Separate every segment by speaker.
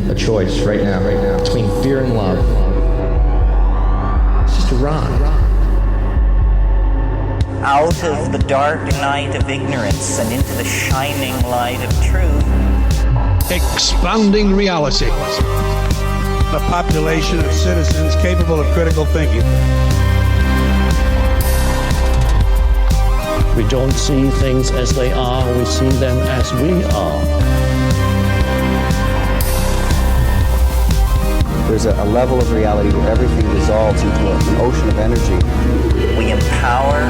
Speaker 1: a choice right now, between fear and love. It's just a rock.
Speaker 2: Out of the dark night of ignorance and into the shining light of truth.
Speaker 3: Expanding reality.
Speaker 4: A population of citizens capable of critical thinking.
Speaker 5: We don't see things as they are, we see them as we are.
Speaker 6: There's a level of reality where everything dissolves into an ocean of energy.
Speaker 2: We empower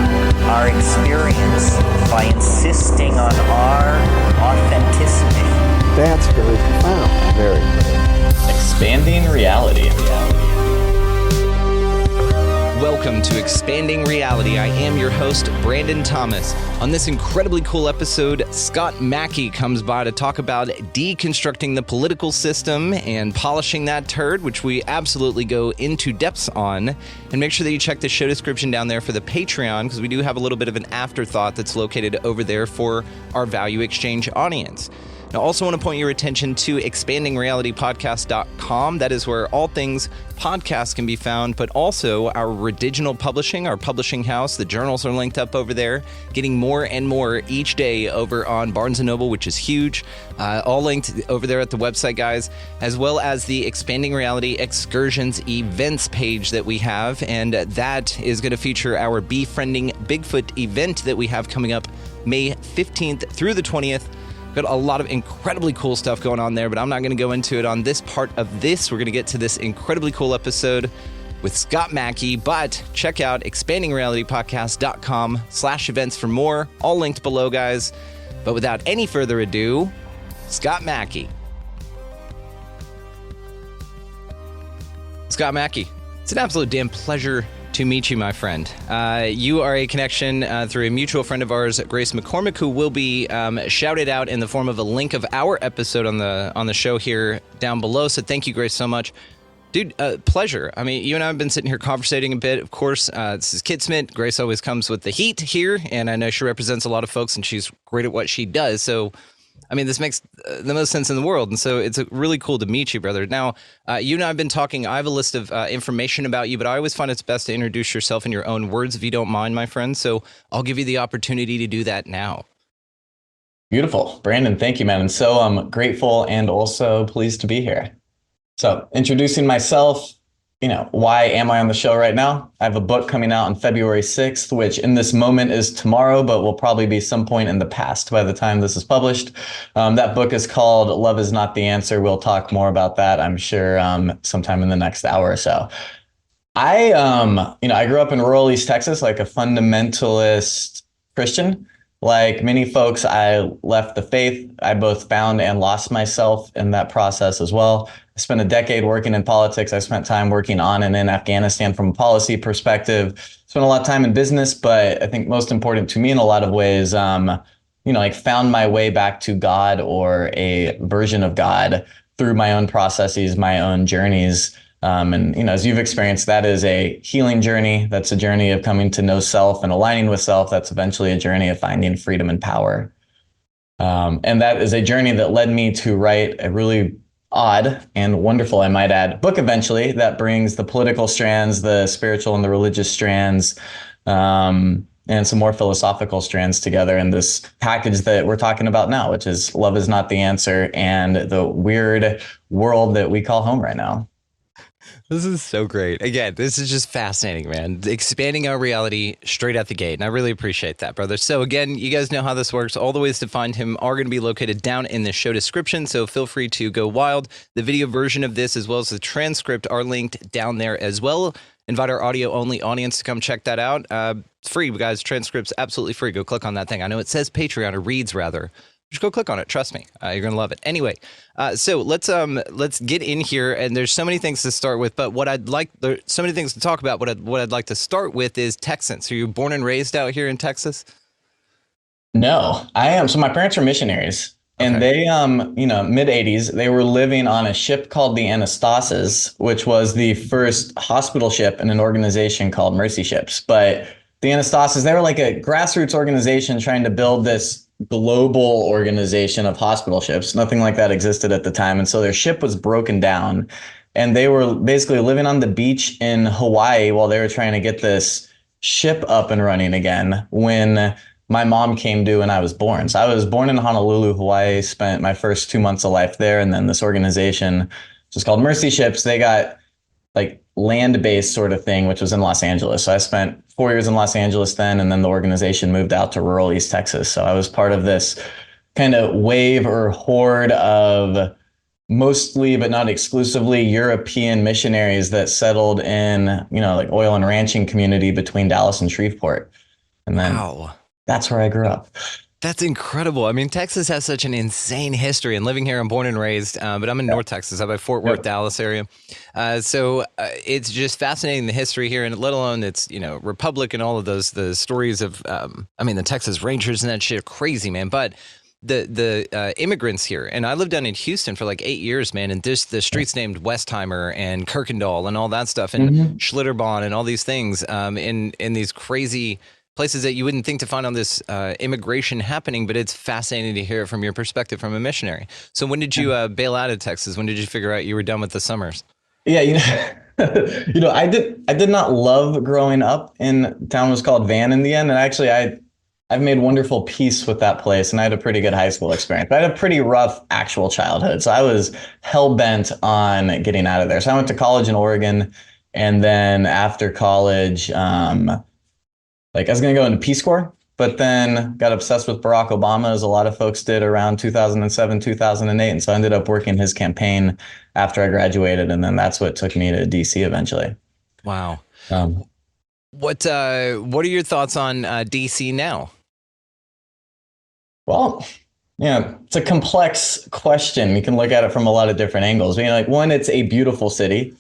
Speaker 2: our experience by insisting on our authenticity.
Speaker 6: That's very profound. Very.
Speaker 7: Expanding reality.
Speaker 8: Welcome to Expanding Reality. I am your host, Brandon Thomas. On this incredibly cool episode, Scott Mackey comes by to talk about deconstructing the political system and polishing that turd, which we absolutely go into depths on. And make sure that you check the show description down there for the Patreon, because we do have a little bit of an afterthought that's located over there for our value exchange audience. I also want to point your attention to expandingrealitypodcast.com. That is where all things podcasts can be found, but also our Rediginal Publishing, our publishing house. The journals are linked up over there, getting more and more each day over on Barnes & Noble, which is huge. All linked over there at the website, guys, as well as the Expanding Reality Excursions events page that we have, and that is going to feature our Befriending Bigfoot event that we have coming up May 15th through the 20th. Got a lot of incredibly cool stuff going on there, but I'm not going to go into it on this part of this. We're going to get to this incredibly cool episode with Scott Mackey, but check out expandingrealitypodcast.com/events for more. All linked below, guys. But without any further ado, Scott Mackey. Scott Mackey, it's an absolute damn pleasure to meet you, my friend. You are a connection through a mutual friend of ours, Grace McCormick, who will be shouted out in the form of a link of our episode on the show here down below. So thank you, Grace, so much. Dude, pleasure. I mean, you and I have been sitting here conversating a bit. Of course, this is Kid Smith. Grace always comes with the heat here, and I know she represents a lot of folks, and she's great at what she does. So, I mean, this makes the most sense in the world, and so it's really cool to meet you, brother. Now, you and I have been talking. I have a list of information about you, but I always find it's best to introduce yourself in your own words, if you don't mind, my friend. So I'll give you the opportunity to do that now.
Speaker 7: Beautiful. Brandon, thank you, man. And so I'm grateful and also pleased to be here. So introducing myself, why am I on the show right now? I have a book coming out on February 6th, which in this moment is tomorrow, but will probably be some point in the past by the time this is published. That book is called Love Is Not the Answer. We'll talk more about that, I'm sure, sometime in the next hour or so. I grew up in rural East Texas, like a fundamentalist Christian. Like many folks, I left the faith. I both found and lost myself in that process as well. I spent a decade working in politics. I spent time working on and in Afghanistan from a policy perspective. Spent a lot of time in business, but I think most important to me in a lot of ways, found my way back to God or a version of God through my own processes, my own journeys. As you've experienced, that is a healing journey. That's a journey of coming to know self and aligning with self. That's eventually a journey of finding freedom and power. And that is a journey that led me to write a really odd and wonderful, I might add, book eventually that brings the political strands, the spiritual and the religious strands, and some more philosophical strands together in this package that we're talking about now, which is Love Is Not the Answer and the weird world that we call home right now.
Speaker 8: This is so great. Again, this is just fascinating, man. Expanding our reality straight out the gate. And I really appreciate that, brother. So again, you guys know how this works. All the ways to find him are going to be located down in the show description. So feel free to go wild. The video version of this, as well as the transcript, are linked down there as well. Invite our audio only audience to come check that out. It's free, guys. Transcript's absolutely free. Go click on that thing. I know it says Patreon, or reads rather. Just go click on it. Trust me. You're going to love it. Anyway, so let's get in here. And there's so many things to start with. But there's so many things to talk about. What I'd like to start with is Texans. Are you born and raised out here in Texas?
Speaker 7: No, I am. So my parents are missionaries. And
Speaker 8: Okay.
Speaker 7: they, mid 80s, they were living on a ship called the Anastasis, which was the first hospital ship in an organization called Mercy Ships. But the Anastasis, they were like a grassroots organization trying to build this global organization of hospital ships. Nothing like that existed at the time. And so their ship was broken down and they were basically living on the beach in Hawaii while they were trying to get this ship up and running again when my mom came to and I was born. So I was born in Honolulu, Hawaii, spent my first 2 months of life there. And then this organization, just called Mercy Ships, they got like land-based sort of thing, which was in Los Angeles. So I spent 4 years in Los Angeles then, and then the organization moved out to rural East Texas. So I was part of this kind of wave or horde of mostly, but not exclusively, European missionaries that settled in, like oil and ranching community between Dallas and Shreveport. And then that's where I grew up.
Speaker 8: That's incredible. I mean, Texas has such an insane history, and living here, I'm born and raised, but I'm in North Texas. I'm by Fort Worth, Dallas area. So it's just fascinating, the history here, and let alone it's, Republic and all of the stories of, the Texas Rangers and that shit are crazy, man. But the immigrants here, and I lived down in Houston for like 8 years, man, and the streets named Westheimer and Kirkendall and all that stuff, and Schlitterbahn and all these things in these crazy places that you wouldn't think to find on this immigration happening, but it's fascinating to hear it from your perspective from a missionary. So when did you bail out of Texas? When did you figure out you were done with the summers?
Speaker 7: Yeah, I did not love growing up in town was called Van in the end. And actually I've made wonderful peace with that place, and I had a pretty good high school experience. But I had a pretty rough actual childhood. So I was hell bent on getting out of there. So I went to college in Oregon, and then after college, I was going to go into Peace Corps, but then got obsessed with Barack Obama, as a lot of folks did around 2007, 2008. And so I ended up working his campaign after I graduated. And then that's what took me to DC eventually.
Speaker 8: Wow. What are your thoughts on DC now?
Speaker 7: Well, it's a complex question. You can look at it from a lot of different angles. One, it's a beautiful city.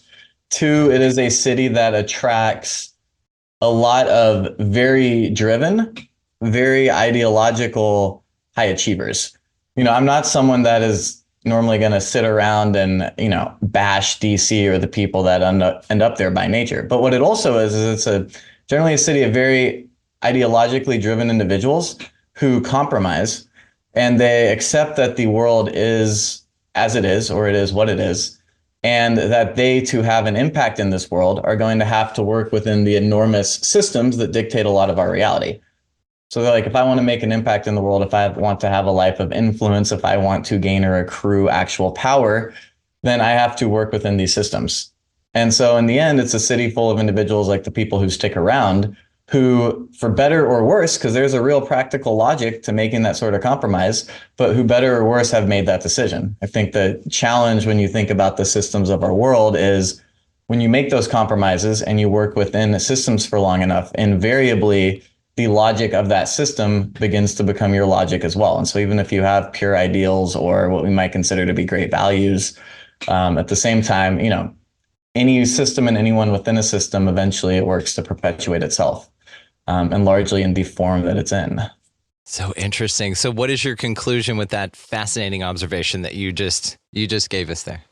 Speaker 7: Two, it is a city that attracts a lot of very driven, very ideological high achievers. I'm not someone that is normally going to sit around and, bash DC or the people that end up there by nature. But what it also is it's generally a city of very ideologically driven individuals who compromise, and they accept that the world is as it is, or it is what it is, and that they, to have an impact in this world, are going to have to work within the enormous systems that dictate a lot of our reality. So they're like, if I want to make an impact in the world, if I want to have a life of influence, if I want to gain or accrue actual power, then I have to work within these systems. And so in the end, it's a city full of individuals like the people who stick around, who, for better or worse, because there's a real practical logic to making that sort of compromise, but who, better or worse, have made that decision. I think the challenge when you think about the systems of our world is when you make those compromises and you work within the systems for long enough, invariably the logic of that system begins to become your logic as well. And so even if you have pure ideals or what we might consider to be great values, at the same time, any system and anyone within a system, eventually it works to perpetuate itself. And largely in the form that it's in.
Speaker 8: So interesting. So what is your conclusion with that fascinating observation that you just gave us there?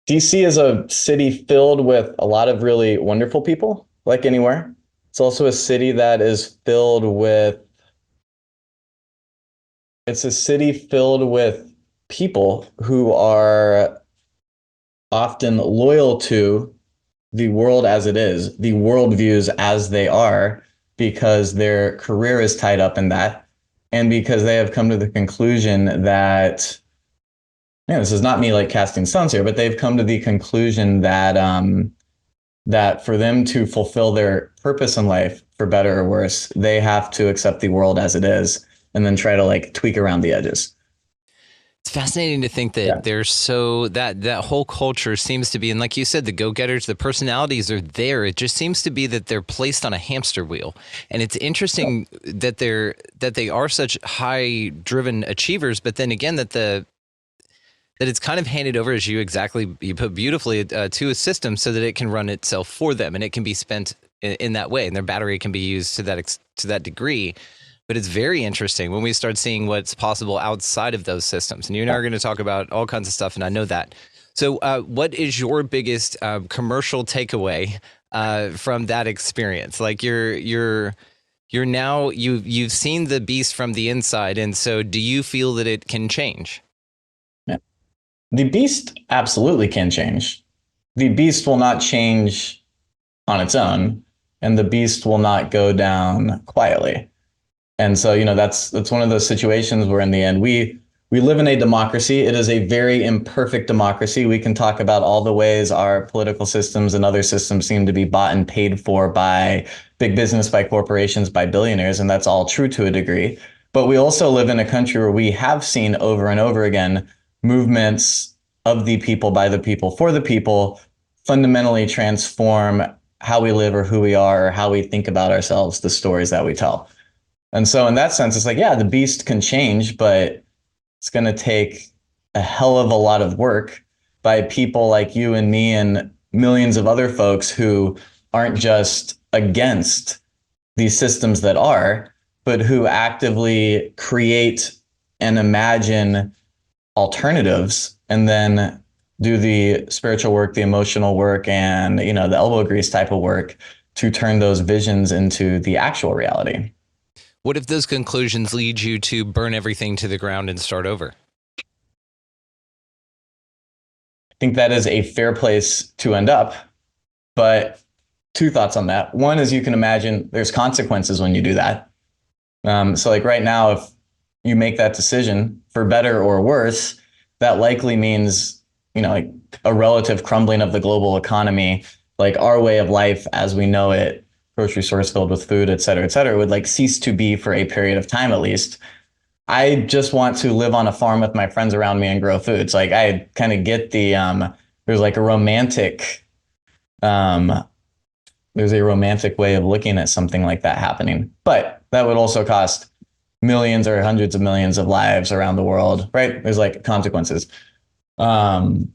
Speaker 7: DC is a city filled with a lot of really wonderful people, like anywhere. It's also a city that is filled with people who are often loyal to the world as it is, the worldviews as they are, because their career is tied up in that, and because they have come to the conclusion that, this is not me like casting stones here, but they've come to the conclusion that that for them to fulfill their purpose in life, for better or worse, they have to accept the world as it is, and then try to tweak around the edges.
Speaker 8: It's fascinating to think that there's that whole culture seems to be, and like you said, the go-getters, the personalities are there. It just seems to be that they're placed on a hamster wheel. And it's interesting that they are such high-driven achievers, but then again that it's kind of handed over, as you put beautifully, to a system so that it can run itself for them, and it can be spent in that way, and their battery can be used to that degree. But it's very interesting when we start seeing what's possible outside of those systems. And you and I are going to talk about all kinds of stuff, and I know that. So what is your biggest commercial takeaway from that experience? Like your you've seen the beast from the inside, and so do you feel that it can change?
Speaker 7: Yeah. The beast absolutely can change. The beast will not change on its own, and the beast will not go down quietly. And so, that's one of those situations where in the end, we live in a democracy. It is a very imperfect democracy. We can talk about all the ways our political systems and other systems seem to be bought and paid for by big business, by corporations, by billionaires, and that's all true to a degree. But we also live in a country where we have seen over and over again movements of the people, by the people, for the people, fundamentally transform how we live or who we are or how we think about ourselves, the stories that we tell. And so in that sense, it's like, yeah, the beast can change, but it's going to take a hell of a lot of work by people like you and me and millions of other folks who aren't just against these systems that are, but who actively create and imagine alternatives and then do the spiritual work, the emotional work, and, the elbow grease type of work to turn those visions into the actual reality.
Speaker 8: What if those conclusions lead you to burn everything to the ground and start over?
Speaker 7: I think that is a fair place to end up, but two thoughts on that. One is, you can imagine there's consequences when you do that. So like right now, if you make that decision for better or worse, that likely means, like a relative crumbling of the global economy, like our way of life as we know it, grocery stores filled with food, et cetera, would like cease to be for a period of time at least. I just want to live on a farm with my friends around me and grow food. So like I kind of get the there's like a romantic way of looking at something like that happening. But that would also cost millions or hundreds of millions of lives around the world, right? There's like consequences. Second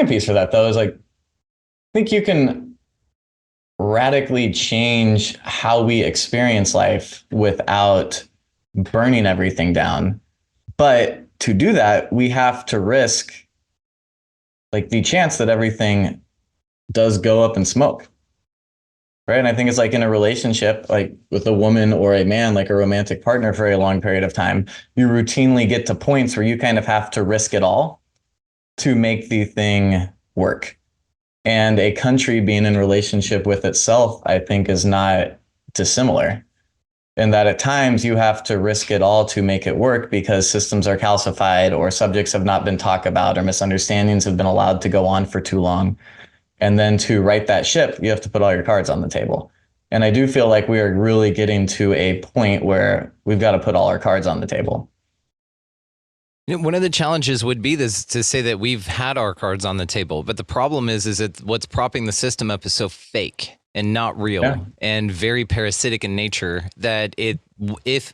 Speaker 7: piece for that though is like, I think you can radically change how we experience life without burning everything down. But to do that, we have to risk like the chance that everything does go up in smoke. Right. And I think it's like in a relationship, like with a woman or a man, like a romantic partner for a long period of time, you routinely get to points where you kind of have to risk it all to make the thing work. And a country being in relationship with itself, I think, is not dissimilar. And that at times you have to risk it all to make it work because systems are calcified or subjects have not been talked about or misunderstandings have been allowed to go on for too long. And then to right that ship, you have to put all your cards on the table. And I do feel like we are really getting to a point where we've got to put all our cards on the table.
Speaker 8: One of the challenges would be this, to say that we've had our cards on the table, but the problem is that what's propping the system up is so fake and not real and very parasitic in nature that if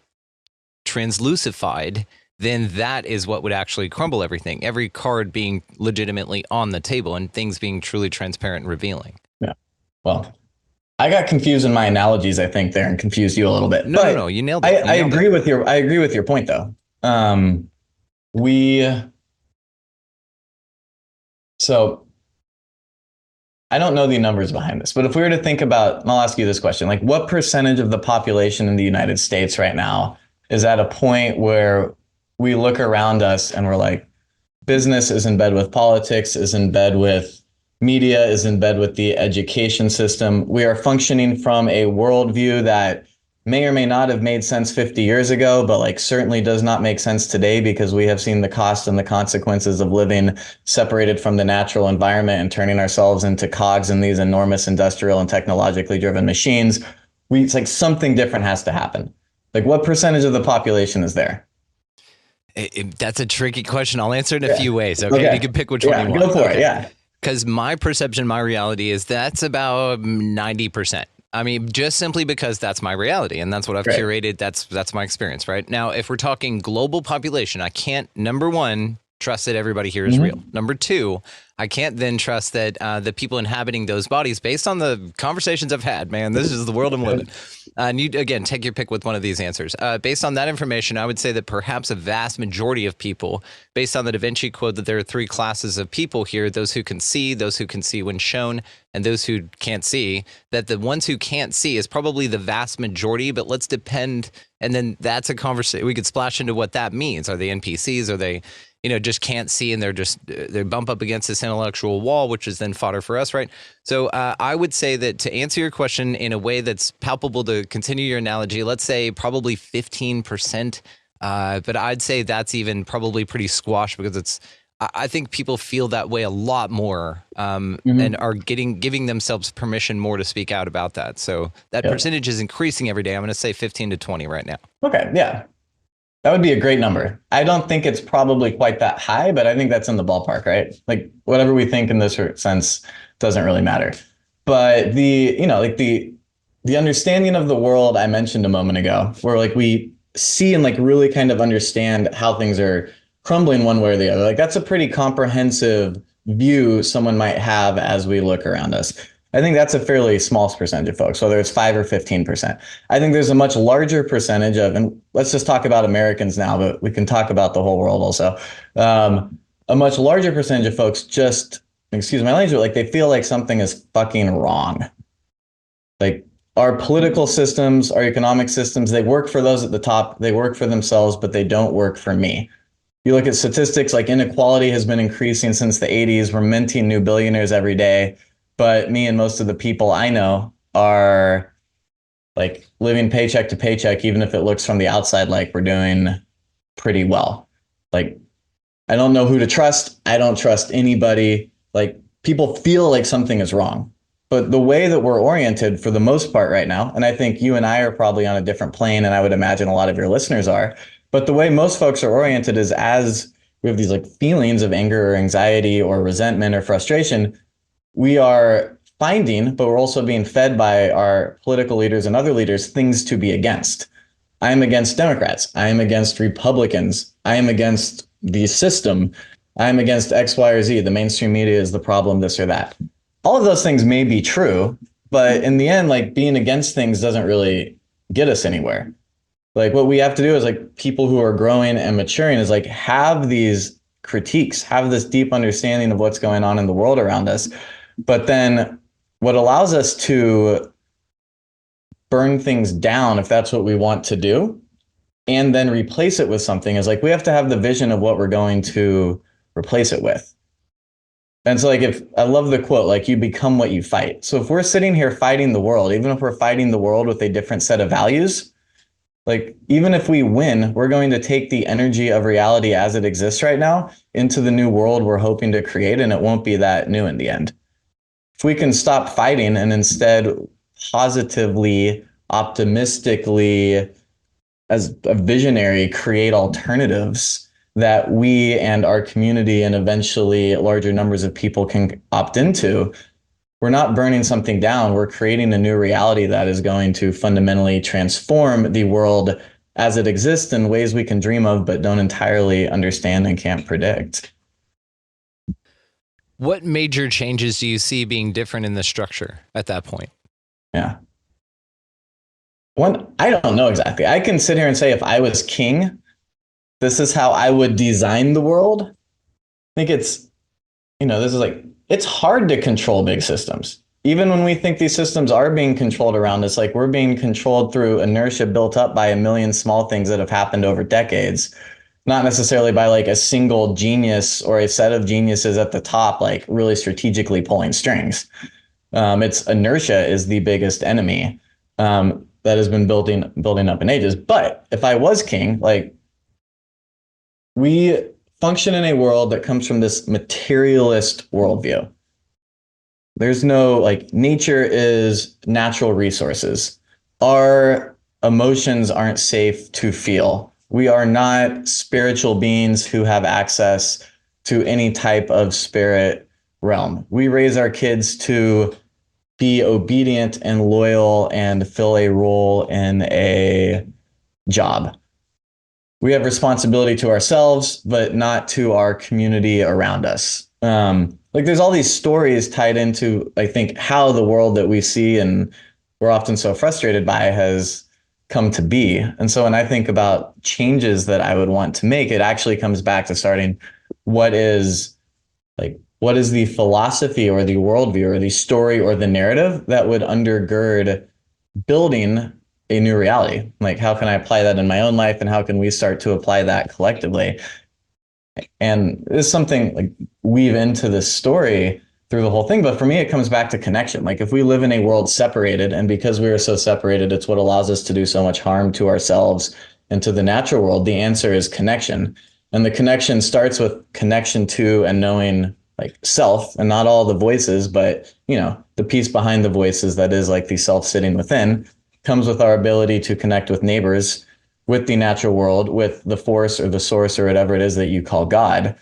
Speaker 8: translucified, then that is what would actually crumble everything. Every card being legitimately on the table and things being truly transparent and revealing. Yeah.
Speaker 7: Well, I got confused in my analogies, I think, there, and confused you a little bit.
Speaker 8: No, you nailed it.
Speaker 7: I agree with your point though. So I don't know the numbers behind this, but if we were to think about, and I'll ask you this question, like what percentage of the population in the United States right now is at a point where we look around us and we're like, business is in bed with politics, is in bed with media, is in bed with the education system. We are functioning from a worldview that may or may not have made sense 50 years ago, but like certainly does not make sense today because we have seen the cost and the consequences of living separated from the natural environment and turning ourselves into cogs in these enormous industrial and technologically driven machines. It's like something different has to happen. Like what percentage of the population is there?
Speaker 8: That's a tricky question. I'll answer it in a few ways. Okay. You can pick which one you want.
Speaker 7: Go for it. Yeah.
Speaker 8: Because my perception, my reality is that's about 90%. I mean, just simply because that's my reality and that's what I've curated. That's my experience right now. If we're talking global population, I can't, number one, trust that everybody here is real. Number two, I can't then trust that the people inhabiting those bodies, based on the conversations I've had, man, this is the world I'm living. And you, again, take your pick with one of these answers. Based on that information, I would say that perhaps a vast majority of people, based on the Da Vinci Code, that there are three classes of people here: those who can see when shown, and those who can't see. That the ones who can't see is probably the vast majority, but let's depend. And then that's a conversation. We could splash into what that means. Are they NPCs? Are they, just can't see, and they bump up against this intellectual wall, which is then fodder for us, right? So I would say that, to answer your question in a way that's palpable, to continue your analogy, let's say probably 15%, but I'd say that's even probably pretty squashed, because I think people feel that way a lot more, and are giving themselves permission more to speak out about that. So that percentage is increasing every day. I'm going to say 15 to 20 right now.
Speaker 7: Okay, yeah. That would be a great number. I don't think it's probably quite that high, but I think that's in the ballpark, right? Like, whatever we think in this sense doesn't really matter. But the understanding of the world I mentioned a moment ago, where like we see and like really kind of understand how things are crumbling one way or the other. Like, that's a pretty comprehensive view someone might have as we look around us. I think that's a fairly small percentage of folks, whether it's 5 or 15%. I think there's a much larger percentage of, and let's just talk about Americans now, but we can talk about the whole world also. A much larger percentage of folks just, excuse my language, but like they feel like something is fucking wrong. Like, our political systems, our economic systems, they work for those at the top, they work for themselves, but they don't work for me. You look at statistics, like inequality has been increasing since the 80s. We're minting new billionaires every day. But me and most of the people I know are like living paycheck to paycheck, even if it looks from the outside like we're doing pretty well. Like, I don't know who to trust. I don't trust anybody. Like, people feel like something is wrong. But the way that we're oriented for the most part right now, and I think you and I are probably on a different plane, and I would imagine a lot of your listeners are, but the way most folks are oriented is, as we have these like feelings of anger or anxiety or resentment or frustration, we are finding, but we're also being fed by our political leaders and other leaders, things to be against. I am against Democrats. I am against Republicans. I am against the system. I am against X, Y, or Z. The mainstream media is the problem, this or that. All of those things may be true, but in the end, like, being against things doesn't really get us anywhere. Like, what we have to do is, like, people who are growing and maturing is like have these critiques, have this deep understanding of what's going on in the world around us. But then what allows us to burn things down, if that's what we want to do, and then replace it with something, is like, we have to have the vision of what we're going to replace it with. And so, like, if I love the quote, like, you become what you fight. So if we're sitting here fighting the world, even if we're fighting the world with a different set of values, like, even if we win, we're going to take the energy of reality as it exists right now into the new world we're hoping to create, and it won't be that new in the end. If we can stop fighting and instead positively, optimistically, as a visionary, create alternatives that we and our community and eventually larger numbers of people can opt into, we're not burning something down. We're creating a new reality that is going to fundamentally transform the world as it exists in ways we can dream of, but don't entirely understand and can't predict.
Speaker 8: What major changes do you see being different in the structure at that point?
Speaker 7: Yeah. One, I don't know exactly. I can sit here and say, if I was king, this is how I would design the world. I think it's, this is like, it's hard to control big systems. Even when we think these systems are being controlled around us, like, we're being controlled through inertia built up by a million small things that have happened over decades. Not necessarily by like a single genius or a set of geniuses at the top, like really strategically pulling strings. It's inertia is the biggest enemy that has been building up in ages. But if I was king, like, we function in a world that comes from this materialist worldview. There's no, like, nature is natural resources. Our emotions aren't safe to feel. We are not spiritual beings who have access to any type of spirit realm. We raise our kids to be obedient and loyal and fill a role in a job. we have responsibility to ourselves, but not to our community around us. Like there's all these stories tied into, I think, how the world that we see and we're often so frustrated by has come to be. And so when I think about changes that I would want to make, it actually comes back to starting what is the philosophy or the worldview or the story or the narrative that would undergird building a new reality? Like, how can I apply that in my own life, and how can we start to apply that collectively? And it's something like weave into this story through the whole thing. But for me, it comes back to connection. Like if we live in a world separated, and because we are so separated, it's what allows us to do so much harm to ourselves and to the natural world. The answer is connection. And the connection starts with connection to and knowing like self, and not all the voices, but, you know, the piece behind the voices that is like the self sitting within comes with our ability to connect with neighbors, with the natural world, with the force or the source or whatever it is that you call God,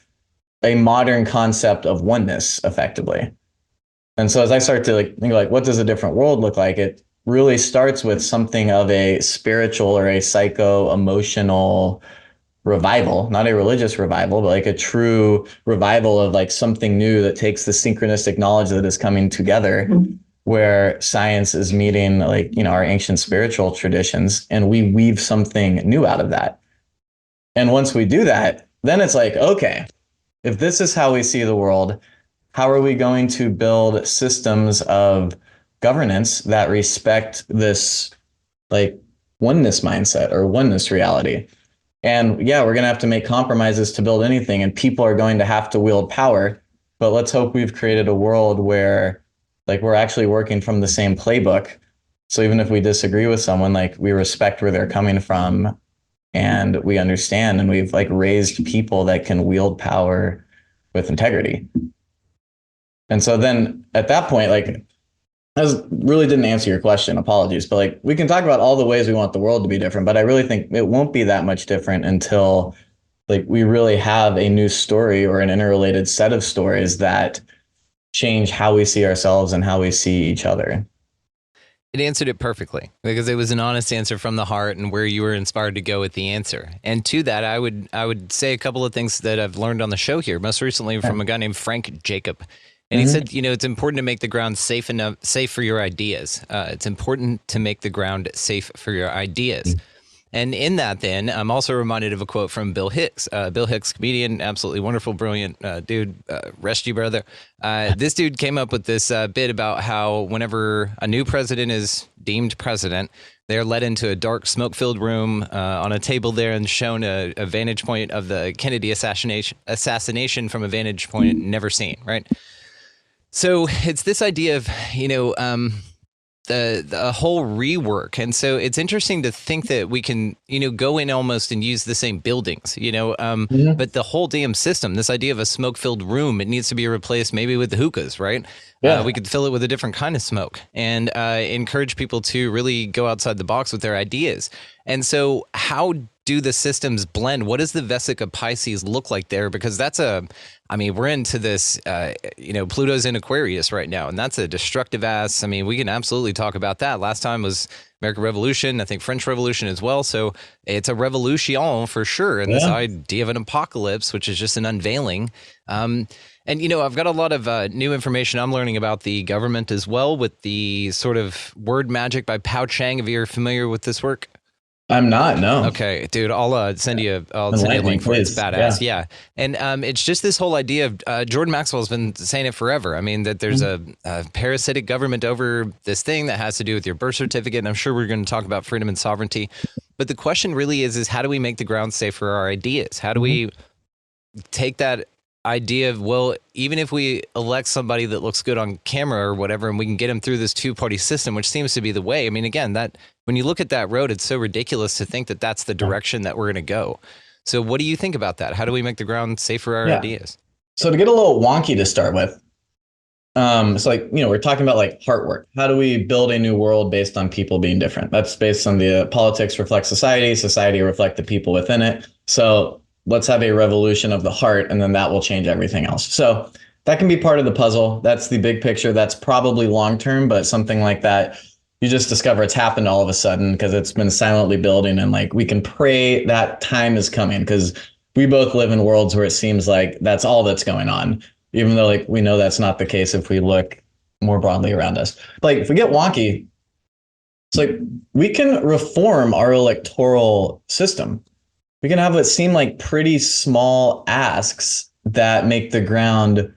Speaker 7: a modern concept of oneness effectively. And so as I start to like think like, what does a different world look like? It really starts with something of a spiritual or a psycho-emotional revival, not a religious revival, but like a true revival of like something new that takes the synchronistic knowledge that is coming together, where science is meeting like, you know, our ancient spiritual traditions, and we weave something new out of that. And once we do that, then it's like, okay, if this is how we see the world, how are we going to build systems of governance that respect this like oneness mindset or oneness reality? And yeah, we're going to have to make compromises to build anything, and people are going to have to wield power. But let's hope we've created a world where like we're actually working from the same playbook. So even if we disagree with someone, like we respect where they're coming from, and we understand, and we've like raised people that can wield power with integrity. And so then at that point, like, I really didn't answer your question, apologies, but like we can talk about all the ways we want the world to be different, but I really think it won't be that much different until like we really have a new story or an interrelated set of stories that change how we see ourselves and how we see each other.
Speaker 8: It answered it perfectly because it was an honest answer from the heart and where you were inspired to go with the answer. And to that, I would say a couple of things that I've learned on the show here, most recently from a guy named Frank Jacob. And he said, you know, it's important to make the ground safe for your ideas. It's important to make the ground safe for your ideas. And in that, then, I'm also reminded of a quote from Bill Hicks. Bill Hicks, comedian, absolutely wonderful, brilliant dude. Rest you, brother. This dude came up with this bit about how whenever a new president is deemed president, they're led into a dark, smoke-filled room on a table there and shown a vantage point of the Kennedy assassination from a vantage point never seen, right? So it's this idea of, you know, the whole rework. And so it's interesting to think that we can, you know, go in almost and use the same buildings, you know, but the whole damn system, this idea of a smoke-filled room, it needs to be replaced maybe with the hookahs, right? Yeah. We could fill it with a different kind of smoke and encourage people to really go outside the box with their ideas. And so how do the systems blend? What does the Vesica Pisces look like there? Because that's we're into this, you know, Pluto's in Aquarius right now, and that's a destructive ass. I mean, we can absolutely talk about that. Last time was American Revolution, I think French Revolution as well. So it's a revolution for sure. And this idea of an apocalypse, which is just an unveiling. And, you know, I've got a lot of new information I'm learning about the government as well with the sort of word magic by Pao Chang. If you're familiar with this work.
Speaker 7: I'm not, no.
Speaker 8: Okay, dude, I'll send you a link for it. It's badass. Yeah. And it's just this whole idea of Jordan Maxwell's been saying it forever. I mean, that there's a parasitic government over this thing that has to do with your birth certificate. And I'm sure we're going to talk about freedom and sovereignty. But the question really is how do we make the ground safe for our ideas? How do we take that idea of, well, even if we elect somebody that looks good on camera or whatever, and we can get them through this two-party system, which seems to be the way. I mean, again, that when you look at that road, it's so ridiculous to think that that's the direction that we're going to go. So what do you think about that? How do we make the ground safe for our ideas?
Speaker 7: So to get a little wonky to start with, it's like, you know, we're talking about like heart work. How do we build a new world based on people being different? That's based on the politics reflect society, society reflect the people within it. So let's have a revolution of the heart, and then that will change everything else. So that can be part of the puzzle. That's the big picture. That's probably long-term, but something like that you just discover it's happened all of a sudden because it's been silently building, and like we can pray that time is coming, because we both live in worlds where it seems like that's all that's going on, even though like we know that's not the case if we look more broadly around us. Like if we get wonky, it's like we can reform our electoral system. We can have what seem like pretty small asks that make the ground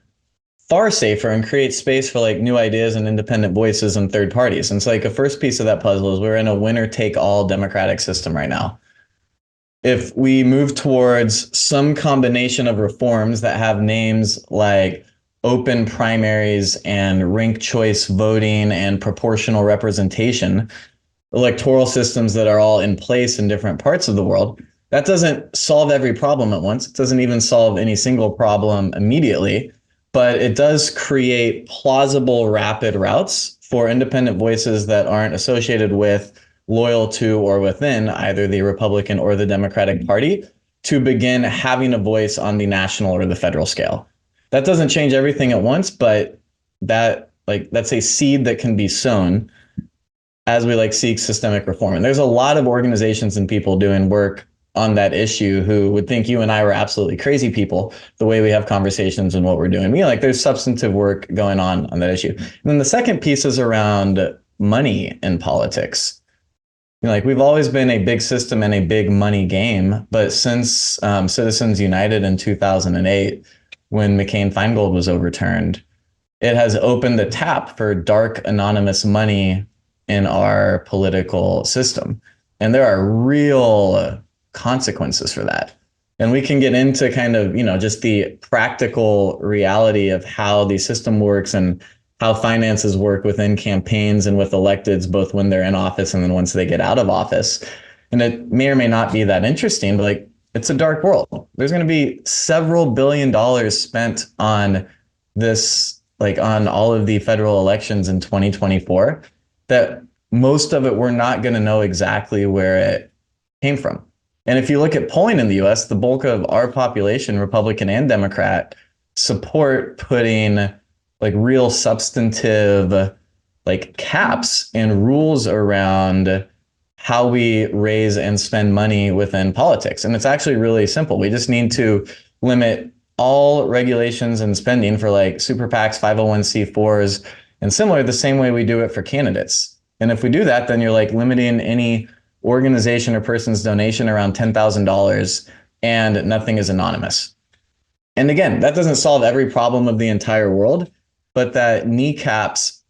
Speaker 7: far safer and create space for like new ideas and independent voices and third parties. And it's like a first piece of that puzzle is we're in a winner take all democratic system right now. If we move towards some combination of reforms that have names like open primaries and ranked choice voting and proportional representation, electoral systems that are all in place in different parts of the world, that doesn't solve every problem at once. It doesn't even solve any single problem immediately, but it does create plausible, rapid routes for independent voices that aren't associated with, loyal to, or within either the Republican or the Democratic Party to begin having a voice on the national or the federal scale. That doesn't change everything at once, but that's a seed that can be sown as we seek systemic reform. And there's a lot of organizations and people doing work on that issue who would think you and I were absolutely crazy people, the way we have conversations and what we're doing. There's substantive work going on that issue. And then the second piece is around money in politics. We've always been a big system and a big money game, but since Citizens United in 2008, when McCain-Feingold was overturned, it has opened the tap for dark anonymous money in our political system. And there are real consequences for that. And we can get into kind of, just the practical reality of how the system works and how finances work within campaigns and with electeds, both when they're in office and then once they get out of office. And it may or may not be that interesting, but it's a dark world. There's going to be several $billion spent on this, on all of the federal elections in 2024, that most of it we're not going to know exactly where it came from. And if you look at polling in the US, the bulk of our population, Republican and Democrat, support putting real substantive caps and rules around how we raise and spend money within politics. And it's actually really simple. We just need to limit all regulations and spending for super PACs, 501c4s, and similar, the same way we do it for candidates. And if we do that, then you're limiting any organization or person's donation around $10,000, and nothing is anonymous. And again, that doesn't solve every problem of the entire world, but that kneecaps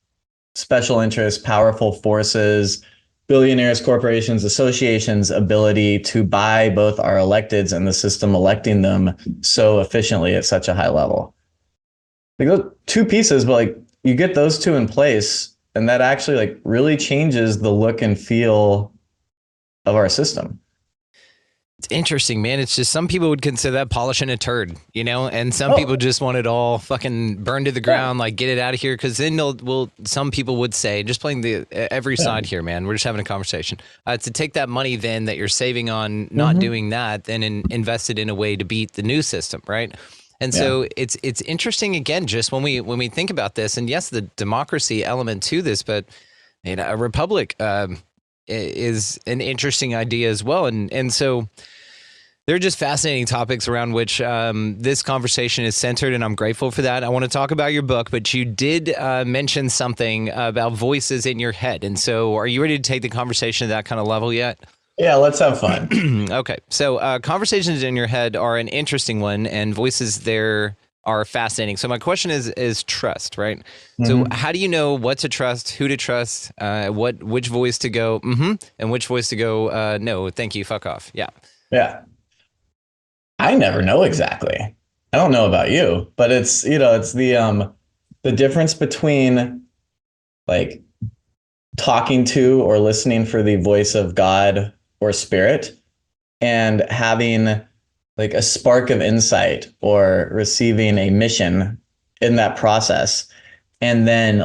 Speaker 7: special interests, powerful forces, billionaires, corporations, associations' ability to buy both our electeds and the system electing them so efficiently at such a high level. Those two pieces, but you get those two in place, and that actually really changes the look and feel of our system.
Speaker 8: It's interesting, man. It's just some people would consider that polishing a turd, and some people just want it all fucking burned to the ground, get it out of here. Because then some people would say, just playing every side here, man. We're just having a conversation. To take that money then that you're saving on not doing that, then invest it in a way to beat the new system, right? And so it's interesting again, just when we think about this, and yes, the democracy element to this, but a republic is an interesting idea as well. And so they're just fascinating topics around which this conversation is centered, and I'm grateful for that. I want to talk about your book, but you did mention something about voices in your head. And so are you ready to take the conversation to that kind of level yet?
Speaker 7: Yeah, let's have fun.
Speaker 8: Okay. So conversations in your head are an interesting one, and voices there are fascinating. So my question is trust, right? Mm-hmm. So how do you know what to trust, who to trust, which voice to go, and which voice to go, no, thank you, fuck off. Yeah.
Speaker 7: Yeah. I never know exactly. I don't know about you, but it's, it's the difference between talking to or listening for the voice of God or spirit and having a spark of insight or receiving a mission in that process, and then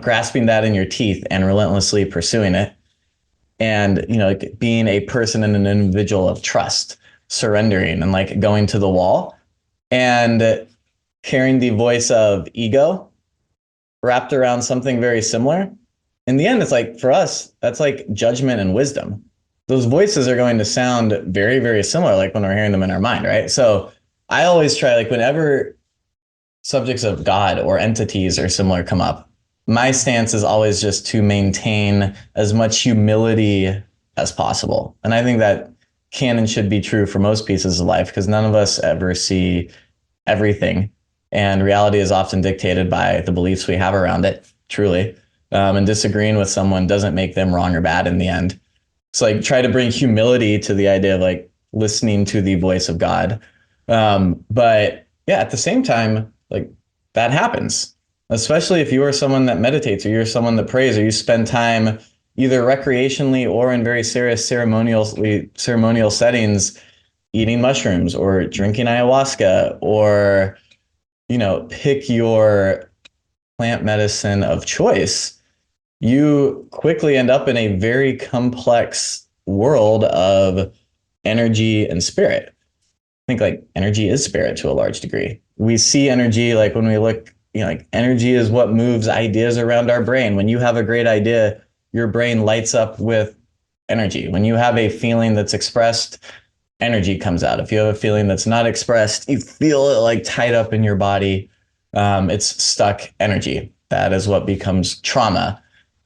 Speaker 7: grasping that in your teeth and relentlessly pursuing it, and being a person and an individual of trust, surrendering and going to the wall, and carrying the voice of ego wrapped around something very similar in the end, it's like for us, that's like judgment and wisdom. Those voices are going to sound very, very similar, like when we're hearing them in our mind, right? So I always try, like whenever subjects of God or entities or similar come up, my stance is always just to maintain as much humility as possible. And I think that can and should be true for most pieces of life, because none of us ever see everything. And reality is often dictated by the beliefs we have around it, truly. And disagreeing with someone doesn't make them wrong or bad in the end. So like try to bring humility to the idea of like listening to the voice of God. But yeah, at the same time, like that happens, especially if you are someone that meditates or you're someone that prays or you spend time either recreationally or in very serious ceremonial settings, eating mushrooms or drinking ayahuasca, or, pick your plant medicine of choice. You quickly end up in a very complex world of energy and spirit. I think like energy is spirit to a large degree. We see energy like when we look, like energy is what moves ideas around our brain. When you have a great idea, your brain lights up with energy. When you have a feeling that's expressed, energy comes out. If you have a feeling that's not expressed, you feel it like tied up in your body. It's stuck energy. That is what becomes trauma.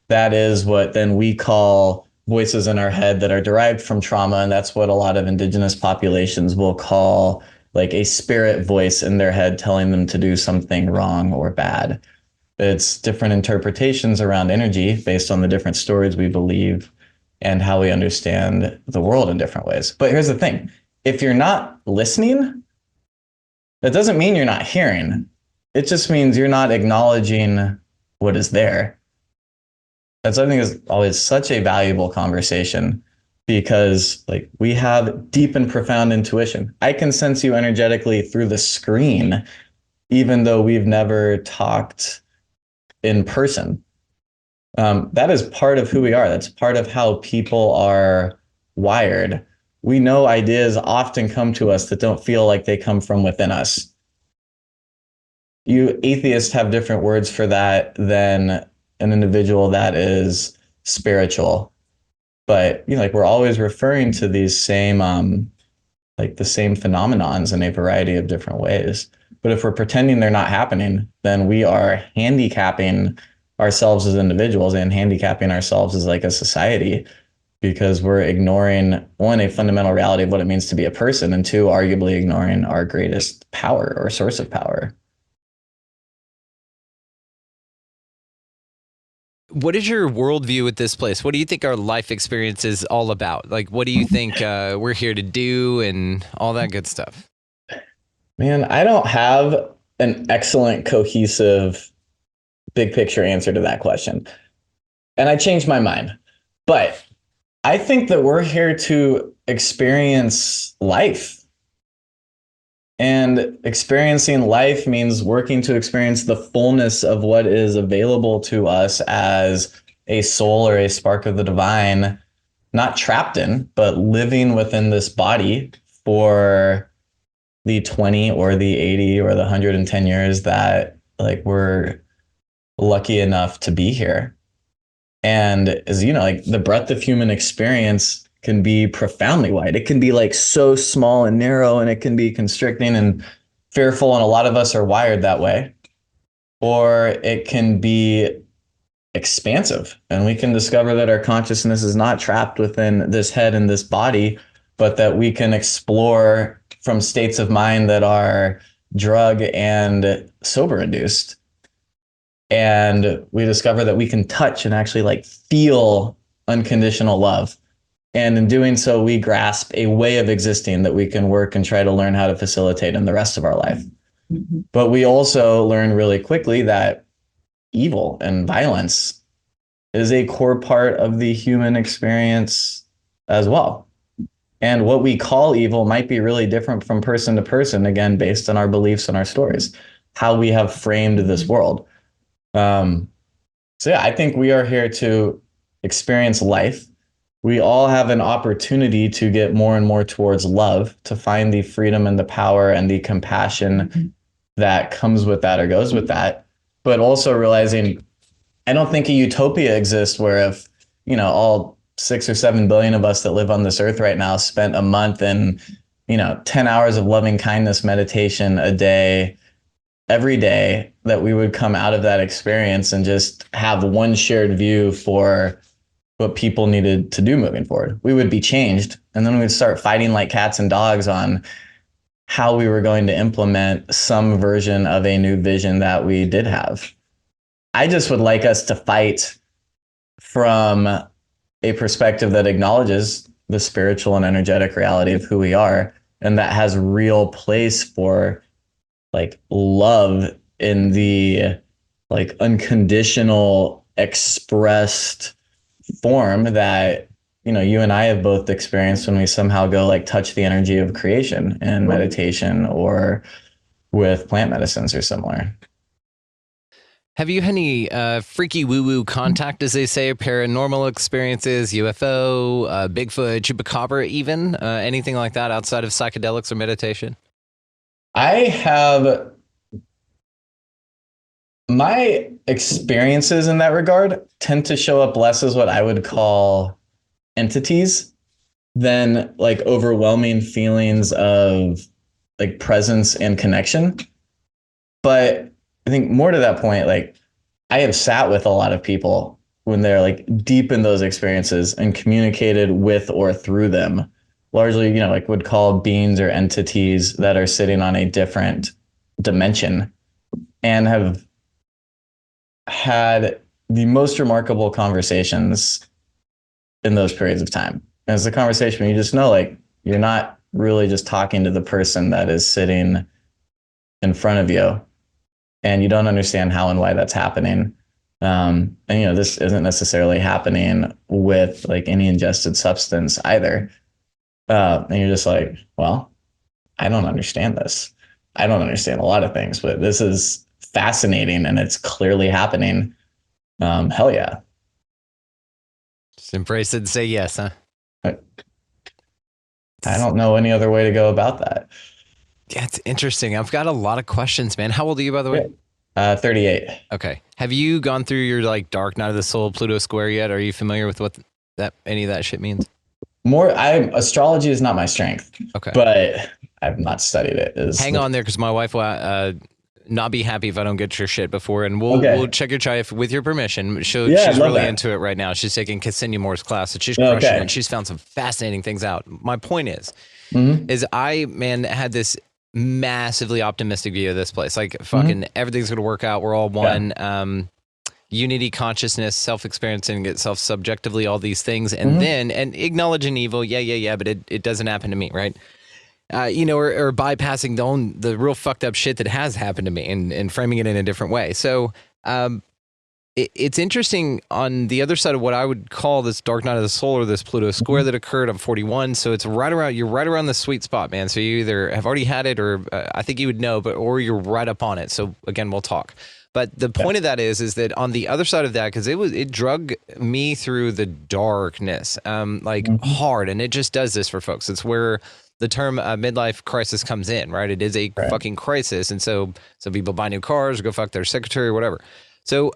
Speaker 7: That is what then we call voices in our head that are derived from trauma. And that's what a lot of indigenous populations will call like a spirit voice in their head telling them to do something wrong or bad. It's different interpretations around energy based on the different stories we believe and how we understand the world in different ways. But here's the thing. If you're not listening, that doesn't mean you're not hearing. It just means you're not acknowledging what is there. That's, I think, is always such a valuable conversation, because like we have deep and profound intuition. I can sense you energetically through the screen, even though we've never talked in person. That is part of who we are. That's part of how people are wired. We know ideas often come to us that don't feel like they come from within us. You atheists have different words for that than an individual that is spiritual. But like we're always referring to these same like the same phenomenons in a variety of different ways. But if we're pretending they're not happening, then we are handicapping ourselves as individuals and handicapping ourselves as like a society, because we're ignoring, one, a fundamental reality of what it means to be a person, and two, arguably ignoring our greatest power or source of power.
Speaker 8: What is your worldview at this place? What do you think our life experience is all about? Like, what do you think we're here to do and all that good stuff?
Speaker 7: Man, I don't have an excellent, cohesive, big picture answer to that question. And I changed my mind. But I think that we're here to experience life. And experiencing life means working to experience the fullness of what is available to us as a soul or a spark of the divine, not trapped in, but living within this body for the 20 or the 80 or the 110 years that like we're lucky enough to be here. And as you know, like the breadth of human experience can be profoundly wide. It can be like so small and narrow, and it can be constricting and fearful, and a lot of us are wired that way. Or it can be expansive, and we can discover that our consciousness is not trapped within this head and this body, but that we can explore from states of mind that are drug and sober induced. And we discover that we can touch and actually like feel unconditional love. And in doing so, we grasp a way of existing that we can work and try to learn how to facilitate in the rest of our life. Mm-hmm. But we also learn really quickly that evil and violence is a core part of the human experience as well. And what we call evil might be really different from person to person, again, based on our beliefs and our stories, how we have framed this world. So yeah, I think we are here to experience life. We all have an opportunity to get more and more towards love, to find the freedom and the power and the compassion that comes with that or goes with that, but also realizing I don't think a utopia exists where if, all 6 or 7 billion of us that live on this earth right now spent a month in, 10 hours of loving kindness meditation a day, every day, that we would come out of that experience and just have one shared view for what people needed to do moving forward. We would be changed. And then we'd start fighting like cats and dogs on how we were going to implement some version of a new vision that we did have. I just would like us to fight from a perspective that acknowledges the spiritual and energetic reality of who we are, and that has real place for like love in the like unconditional expressed form that you and I have both experienced when we somehow go like touch the energy of creation in meditation or with plant medicines or similar.
Speaker 8: Have you had any freaky woo-woo contact, as they say, paranormal experiences, UFO, Bigfoot, chupacabra even? Anything like that outside of psychedelics or meditation?
Speaker 7: I have my experiences in that regard tend to show up less as what I would call entities than like overwhelming feelings of like presence and connection. But I think more to that point, like I have sat with a lot of people when they're like deep in those experiences and communicated with or through them, largely, like would call beings or entities that are sitting on a different dimension, and have had the most remarkable conversations in those periods of time. And it's a conversation where you just know, like, you're not really just talking to the person that is sitting in front of you, and you don't understand how and why that's happening. And, this isn't necessarily happening with like any ingested substance either. And you're just like, well, I don't understand this. I don't understand a lot of things, but this is fascinating and it's clearly happening. Hell yeah.
Speaker 8: Just embrace it and say yes, huh?
Speaker 7: I don't know any other way to go about that.
Speaker 8: Yeah, it's interesting. I've got a lot of questions, man. How old are you, by the way?
Speaker 7: 38.
Speaker 8: Okay. Have you gone through your like dark night of the soul, Pluto square yet? Are you familiar with what any of that shit means?
Speaker 7: Astrology is not my strength. Okay. But I've not studied it.
Speaker 8: Hang on there, because my wife will not be happy if I don't get your shit before, and we'll check your chart with your permission. She's really into it right now. She's taking Ksenia Moore's class, and she's crushing it. She's found some fascinating things out. My point is I, man, had this massively optimistic view of this place. Like fucking everything's going to work out. We're all one. Yeah. Unity, consciousness, self-experiencing itself subjectively, all these things. And then, and acknowledging evil. Yeah. But it doesn't happen to me. Right. Or bypassing the real fucked up shit that has happened to me and framing it in a different way. So, it's interesting on the other side of what I would call this dark night of the soul, or this Pluto square that occurred on 41. So it's you're right around the sweet spot, man. So you either have already had it, or I think you would know, or you're right up on it. So again, we'll talk. But the point of that is that on the other side of that, because it drug me through the darkness, hard, and it just does this for folks. It's where the term midlife crisis comes in, right? It is a fucking crisis, and so some people buy new cars, or go fuck their secretary, or whatever. So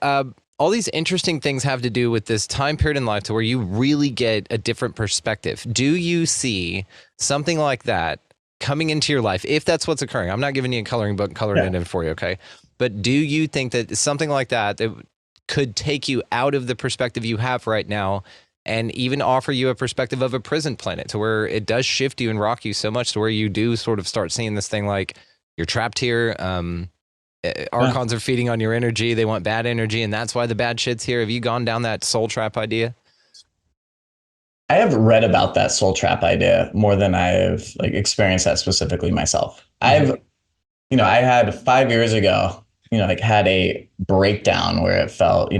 Speaker 8: all these interesting things have to do with this time period in life to where you really get a different perspective. Do you see something like that coming into your life, if that's what's occurring? I'm not giving you a coloring book and coloring it in for you, okay? But do you think that something like that could take you out of the perspective you have right now, and even offer you a perspective of a prison planet, to where it does shift you and rock you so much to where you do sort of start seeing this thing like you're trapped here? Archons are feeding on your energy. They want bad energy, and that's why the bad shit's here. Have you gone down that soul trap idea?
Speaker 7: I have read about that soul trap idea more than I've like experienced that specifically myself. I had 5 years ago, had a breakdown where it felt,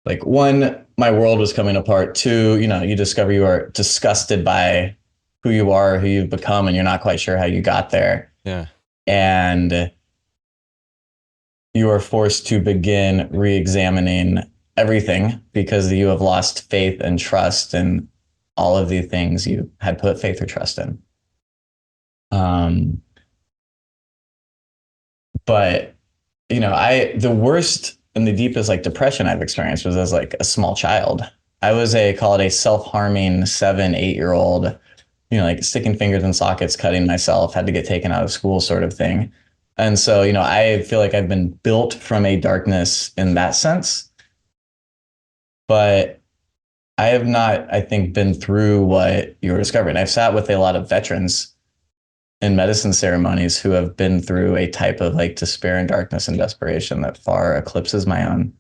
Speaker 7: like one, my world was coming apart. Two, you discover you are disgusted by who you are, who you've become, and you're not quite sure how you got there.
Speaker 8: Yeah.
Speaker 7: And you are forced to begin re-examining everything because you have lost faith and trust in all of the things you had put faith or trust in. But the worst and the deepest like depression I've experienced was as like a small child. I was call it a self-harming 7, 8-year-old, like sticking fingers in sockets, cutting myself, had to get taken out of school sort of thing. And so, I feel like I've been built from a darkness in that sense, but I have not, I think, been through what you're discovering. I've sat with a lot of veterans in medicine ceremonies who have been through a type of like despair and darkness and desperation that far eclipses my own.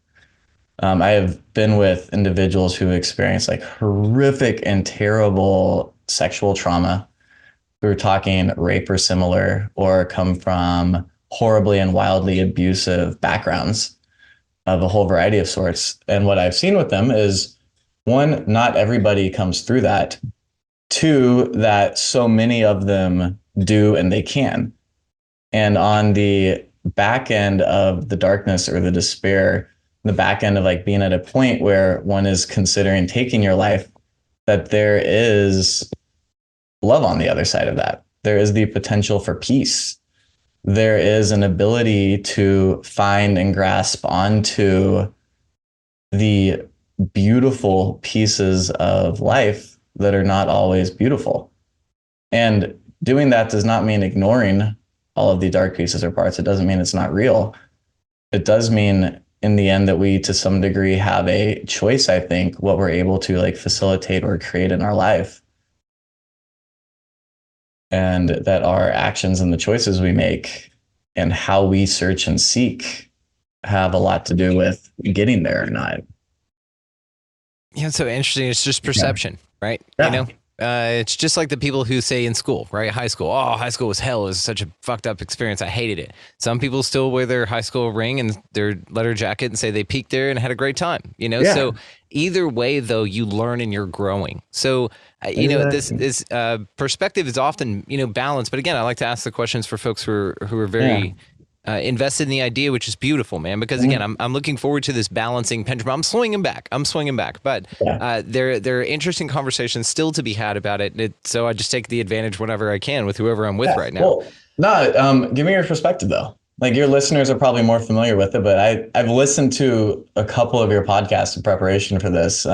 Speaker 7: I have been with individuals who experience like horrific and terrible sexual trauma. We were talking rape or similar, or come from horribly and wildly abusive backgrounds of a whole variety of sorts. And what I've seen with them is, one, not everybody comes through that. Two, that so many of them do and they can. And on the back end of the darkness or the despair, the back end of like being at a point where one is considering taking your life, that there is love on the other side of that. There is the potential for peace. There is an ability to find and grasp onto the beautiful pieces of life that are not always beautiful. And doing that does not mean ignoring all of the dark pieces or parts. It doesn't mean it's not real. It does mean in the end that we, to some degree, have a choice, I think, what we're able to like facilitate or create in our life. And that our actions and the choices we make and how we search and seek have a lot to do with getting there or not.
Speaker 8: Yeah, it's so interesting. It's just perception, right?
Speaker 7: Yeah.
Speaker 8: It's just like the people who say in school, right? High school. Oh, high school was hell. It was such a fucked up experience. I hated it. Some people still wear their high school ring and their leather jacket and say they peaked there and had a great time,
Speaker 7: Yeah.
Speaker 8: So either way, though, you learn and you're growing. So, this perspective is often, balanced. But again, I like to ask the questions for folks who are very invested in the idea, which is beautiful, man, because again, I'm looking forward to this balancing pendulum. I'm swinging back, but there are interesting conversations still to be had about it. So I just take the advantage whenever I can with whoever I'm with right now.
Speaker 7: Well, give me your perspective though. Like your listeners are probably more familiar with it, but I've listened to a couple of your podcasts in preparation for this.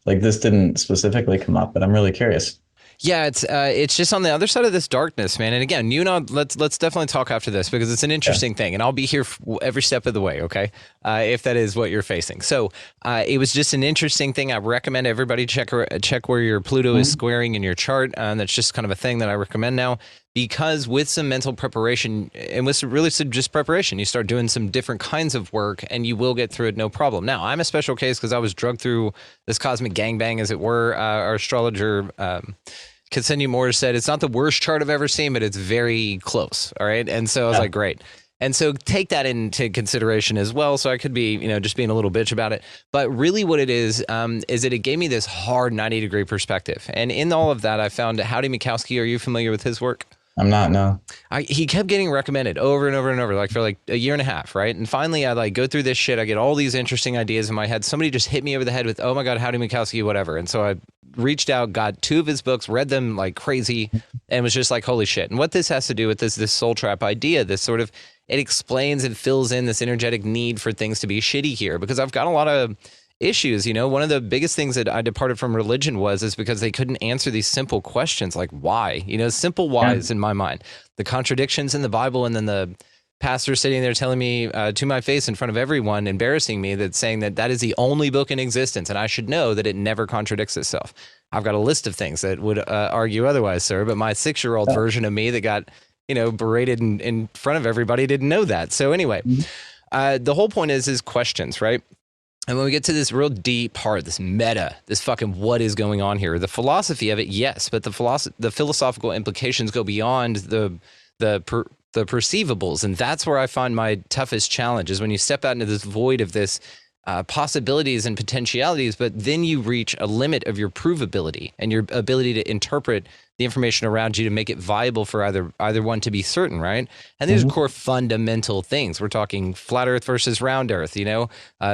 Speaker 7: Like this didn't specifically come up, but I'm really curious.
Speaker 8: Yeah, it's just on the other side of this darkness, man. And again, let's definitely talk after this because it's an interesting thing, and I'll be here every step of the way, okay? If that is what you're facing. So it was just an interesting thing. I recommend everybody check where your Pluto is squaring in your chart. That's just kind of a thing that I recommend now, because with some mental preparation and with really some just preparation, you start doing some different kinds of work, and you will get through it no problem. Now, I'm a special case because I was drugged through this cosmic gangbang, as it were. Our astrologer, Ksenia Moore, said it's not the worst chart I've ever seen, but it's very close. All right. And so I was like, great. And so take that into consideration as well. So I could be, just being a little bitch about it. But really what it is that it gave me this hard 90-degree perspective. And in all of that, I found Howdy Mikowski. Are you familiar with his work?
Speaker 7: I'm not, no.
Speaker 8: He kept getting recommended over and over and over, like for like a year and a half, right? And finally, I like go through this shit. I get all these interesting ideas in my head. Somebody just hit me over the head with, oh my God, Howdy Mikowski, whatever. And so I reached out, got 2 of his books, read them like crazy, and was just like, holy shit. And what this has to do with this soul trap idea, this sort of, it explains and fills in this energetic need for things to be shitty here, because I've got a lot of issues. One of the biggest things that I departed from religion is because they couldn't answer these simple questions like why, simple whys in my mind, the contradictions in the Bible. And then the pastor sitting there telling me to my face in front of everyone, embarrassing me, that saying that is the only book in existence. And I should know that it never contradicts itself. I've got a list of things that would argue otherwise, sir. But my 6-year-old version of me that got, berated in front of everybody didn't know that. So anyway, the whole point is questions, right? And when we get to this real deep part, this meta, this fucking what is going on here, the philosophy of it, yes, but the philosophical implications go beyond the perceivables. And that's where I find my toughest challenge, is when you step out into this void of this possibilities and potentialities, but then you reach a limit of your provability and your ability to interpret the information around you to make it viable for either one to be certain, right? And these are core fundamental things. We're talking flat Earth versus round Earth,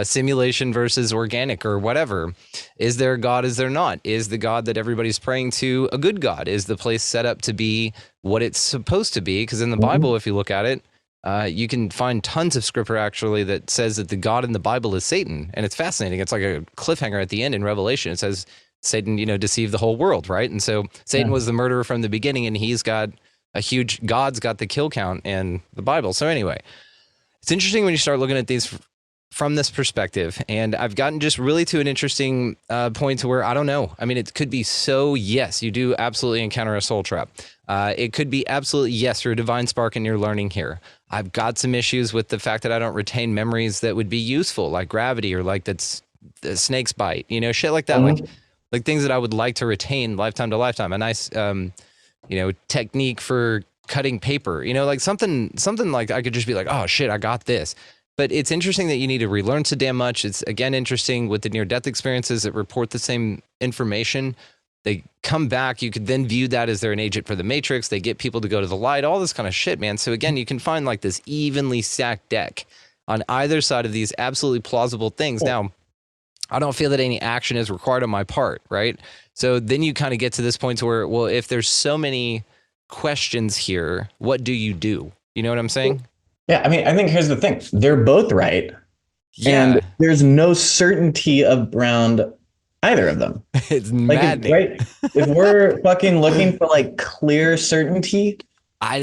Speaker 8: simulation versus organic or whatever. Is there a God? Is there not? Is the God that everybody's praying to a good God? Is the place set up to be what it's supposed to be? Because in the Bible, if you look at it, You can find tons of scripture actually that says that the God in the Bible is Satan, and it's fascinating. It's like a cliffhanger at the end in Revelation. It says Satan, deceived the whole world, right? And so Satan was the murderer from the beginning, and he's got God's got the kill count in the Bible. So anyway, it's interesting when you start looking at these from this perspective, and I've gotten just really to an interesting point to where I don't know. I mean, it could be so, yes, you do absolutely encounter a soul trap. It could be absolutely, yes, you're a divine spark and you're learning here. I've got some issues with the fact that I don't retain memories that would be useful, like gravity or like that's the snake's bite, shit like that, like things that I would like to retain lifetime to lifetime. A nice, technique for cutting paper, like something like I could just be like, oh shit, I got this. But it's interesting that you need to relearn so damn much. It's, again, interesting with the near-death experiences that report the same information. They come back. You could then view that as they're an agent for the Matrix. They get people to go to the light, all this kind of shit, man. So, again, you can find like this evenly stacked deck on either side of these absolutely plausible things. Now, I don't feel that any action is required on my part, right? So then you kind of get to this point to where, well, if there's so many questions here, what do you do? You know what I'm saying?
Speaker 7: Yeah, I mean, I think here's the thing. They're both right.
Speaker 8: Yeah.
Speaker 7: And there's no certainty around either of them.
Speaker 8: It's
Speaker 7: like,
Speaker 8: maddening.
Speaker 7: Right? If we're fucking looking for like clear certainty,
Speaker 8: I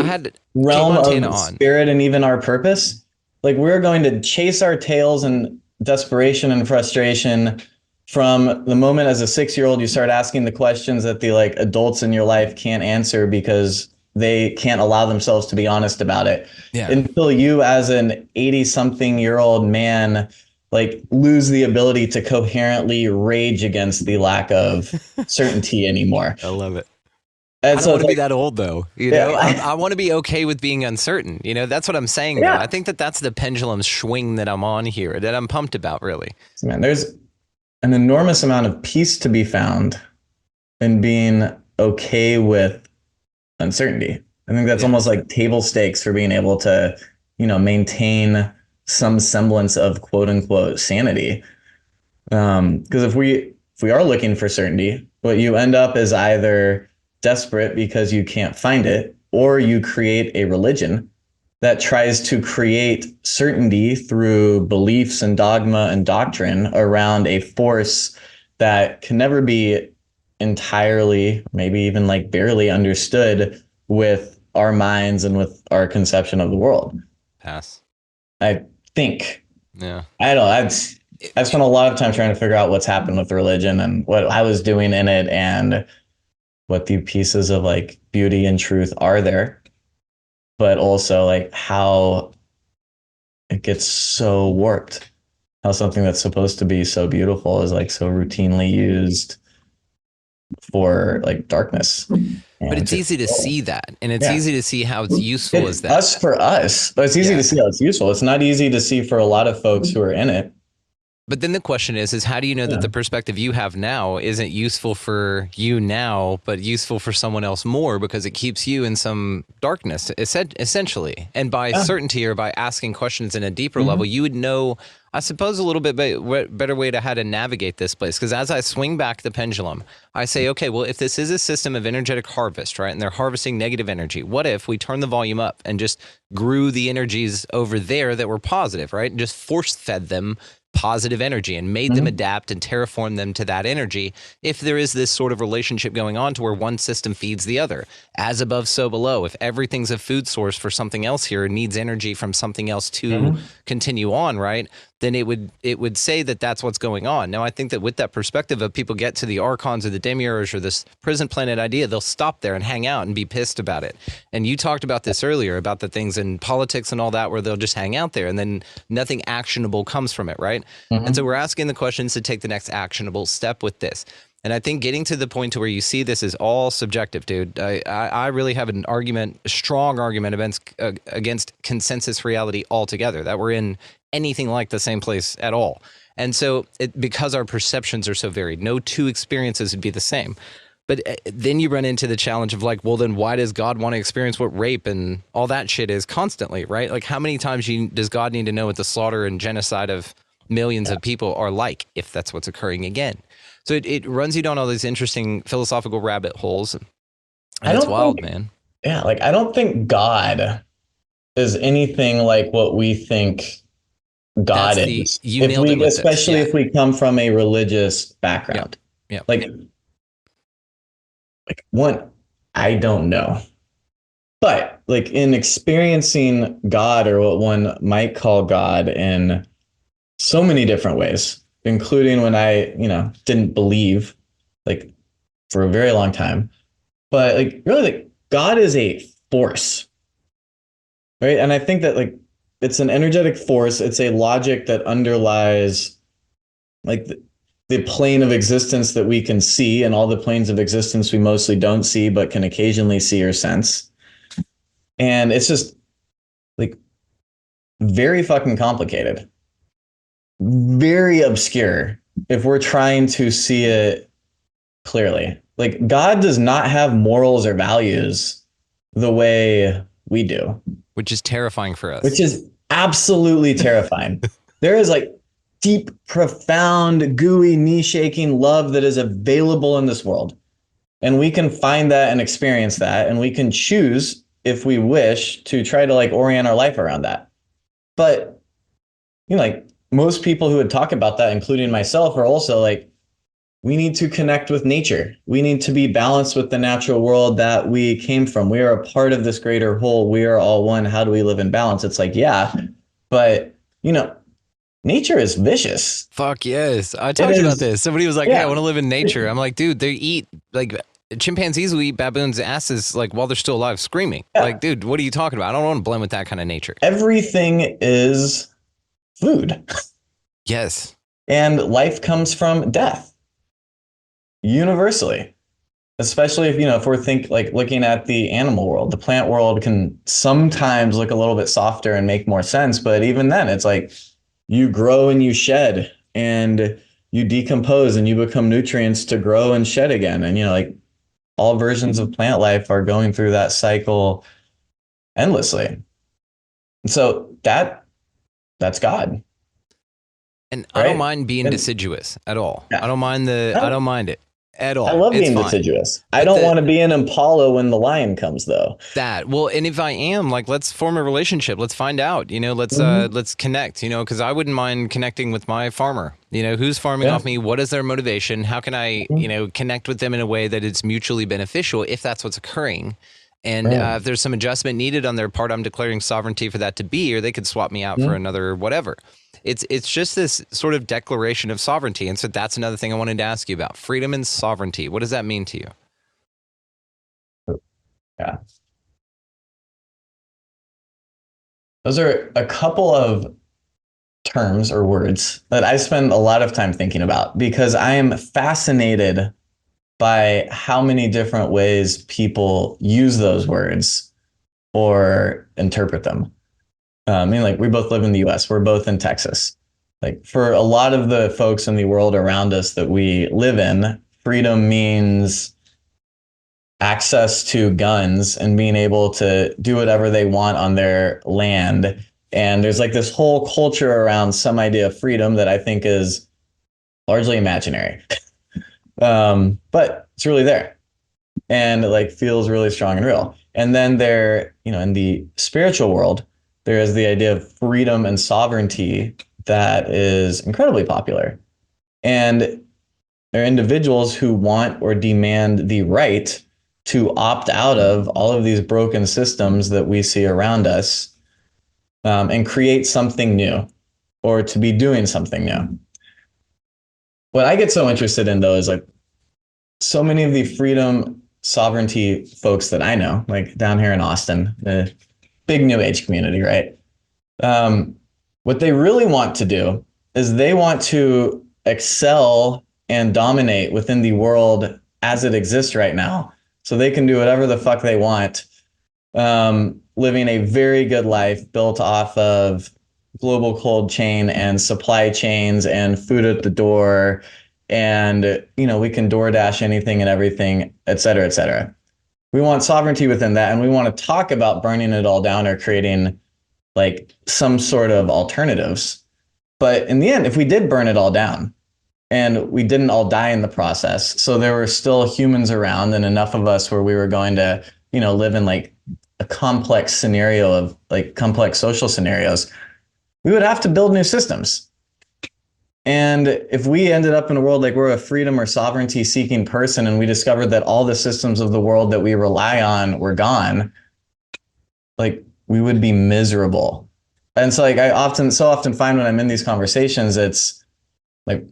Speaker 8: had
Speaker 7: realm of
Speaker 8: Montana on.
Speaker 7: Spirit and even our purpose, like we're going to chase our tails in desperation and frustration from the moment as a 6-year-old you start asking the questions that the like adults in your life can't answer because they can't allow themselves to be honest about it, until you as an 80-something-year-old man like lose the ability to coherently rage against the lack of certainty anymore.
Speaker 8: I love it.
Speaker 7: And
Speaker 8: I don't want to be that old though. I want to be okay with being uncertain. That's what I'm saying. Though. I think that that's the pendulum swing that I'm on here, that I'm pumped about, really.
Speaker 7: Man, there's an enormous amount of peace to be found in being okay with uncertainty. I think that's almost like table stakes for being able to, maintain some semblance of quote unquote sanity. Because if we are looking for certainty, what you end up is either desperate because you can't find it, or you create a religion that tries to create certainty through beliefs and dogma and doctrine around a force that can never be entirely, maybe even like barely understood with our minds and with our conception of the world.
Speaker 8: Pass.
Speaker 7: I think.
Speaker 8: Yeah.
Speaker 7: I don't know. I've spent a lot of time trying to figure out what's happened with religion and what I was doing in it and what the pieces of like beauty and truth are there, but also like how it gets so warped, how something that's supposed to be so beautiful is like so routinely used for like darkness.
Speaker 8: But it's easy to see that, and it's easy to see how it's useful as that.
Speaker 7: For us, but it's easy to see how it's useful. It's not easy to see for a lot of folks who are in it.
Speaker 8: But then the question is how do you know that the perspective you have now isn't useful for you now, but useful for someone else more because it keeps you in some darkness, essentially. And by certainty or by asking questions in a deeper level, you would know, I suppose, a little bit better way to how to navigate this place. Because as I swing back the pendulum, I say, okay, well, if this is a system of energetic harvest, right, and they're harvesting negative energy, what if we turn the volume up and just grew the energies over there that were positive, right, and just force-fed them positive energy and made them adapt and terraform them to that energy? If there is this sort of relationship going on to where one system feeds the other, as above, so below, if everything's a food source for something else here and needs energy from something else to continue on, right, then it would say that that's what's going on. Now, I think that with that perspective of people get to the archons or the demiurge or this prison planet idea, they'll stop there and hang out and be pissed about it. And you talked about this earlier about the things in politics and all that where they'll just hang out there and then nothing actionable comes from it, right? And so we're asking the questions to take the next actionable step with this. And I think getting to the point to where you see this is all subjective, dude. I really have an argument, a strong argument against consensus reality altogether, that we're in anything like the same place at all. And so because our perceptions are so varied, no two experiences would be the same. But then you run into the challenge of like, well, then why does God want to experience what rape and all that shit is constantly, right? Like how many times does God need to know what the slaughter and genocide of millions of people are like, if that's what's occurring again? So it runs you down all these interesting philosophical rabbit holes. And it's wild, man.
Speaker 7: Yeah, like I don't think God is anything like what we think God is.
Speaker 8: You nailed it with this.
Speaker 7: Especially
Speaker 8: Yeah.
Speaker 7: if we come from a religious background.
Speaker 8: Yep.
Speaker 7: Like one, I don't know. But like in experiencing God, or what one might call God, in so many different ways, including when I, didn't believe, like, for a very long time. But like really, like, God is a force, right? And I think that like it's an energetic force. It's a logic that underlies like the plane of existence that we can see, and all the planes of existence we mostly don't see but can occasionally see or sense. And it's just like very fucking complicated, very obscure if we're trying to see it clearly. Like God does not have morals or values the way we do,
Speaker 8: Which is terrifying for us.
Speaker 7: which is absolutely terrifying. There is like deep, profound, gooey, knee-shaking love that is available in this world. And we can find that and experience that, and we can choose, if we wish, to try to like orient our life around that. But, like most people who would talk about that, including myself, are also like, we need to connect with nature. We need to be balanced with the natural world that we came from. We are a part of this greater whole. We are all one. How do we live in balance? It's like, yeah, but nature is vicious.
Speaker 8: Fuck yes. I talked about this. Somebody was like,
Speaker 7: Yeah.
Speaker 8: I want to live in nature. I'm like, dude, they eat like chimpanzees will eat baboons' asses like while they're still alive screaming.
Speaker 7: Yeah.
Speaker 8: Like, dude, what are you talking about? I don't want to blend with that kind of nature.
Speaker 7: Everything is food.
Speaker 8: Yes.
Speaker 7: And life comes from death. Universally. Especially if we're looking at the animal world. The plant world can sometimes look a little bit softer and make more sense, but even then it's like you grow and you shed and you decompose and you become nutrients to grow and shed again. And like all versions of plant life are going through that cycle endlessly. And so that's God.
Speaker 8: And I don't mind being deciduous at all. Yeah. I don't mind it at all.
Speaker 7: I love being deciduous. I don't want to be an impala when the lion comes, though.
Speaker 8: And if I am, like, let's form a relationship. Let's find out, let's connect, because I wouldn't mind connecting with my farmer, who's farming off me. What is their motivation? How can I, connect with them in a way that it's mutually beneficial if that's what's occurring? And if there's some adjustment needed on their part, I'm declaring sovereignty for that to be, or they could swap me out for another whatever. It's just this sort of declaration of sovereignty. And so that's another thing I wanted to ask you about. Freedom and sovereignty. What does that mean to you?
Speaker 7: Yeah. Those are a couple of terms or words that I spend a lot of time thinking about, because I am fascinated by how many different ways people use those words or interpret them. We both live in the US. We're both in Texas. Like, for a lot of the folks in the world around us that we live in, freedom means access to guns and being able to do whatever they want on their land. And there's like this whole culture around some idea of freedom that I think is largely imaginary. But it's really there, and it feels really strong and real. And then there, in the spiritual world, there is the idea of freedom and sovereignty that is incredibly popular. And there are individuals who want or demand the right to opt out of all of these broken systems that we see around us, and create something new, or to be doing something new. What I get so interested in, though, is so many of the freedom, sovereignty folks that I know, like down here in Austin, the big new age community, right? What they really want to do is they want to excel and dominate within the world as it exists right now, so they can do whatever the fuck they want, living a very good life built off of global cold chain and supply chains and food at the door. And, we can DoorDash anything and everything, et cetera, et cetera. We want sovereignty within that. And we want to talk about burning it all down or creating some sort of alternatives. But in the end, if we did burn it all down and we didn't all die in the process, so there were still humans around and enough of us where we were going to, live in a complex scenario of like complex social scenarios, we would have to build new systems. And if we ended up in a world like we're a freedom or sovereignty seeking person and we discovered that all the systems of the world that we rely on were gone, like we would be miserable. And so like so often find when I'm in these conversations, it's like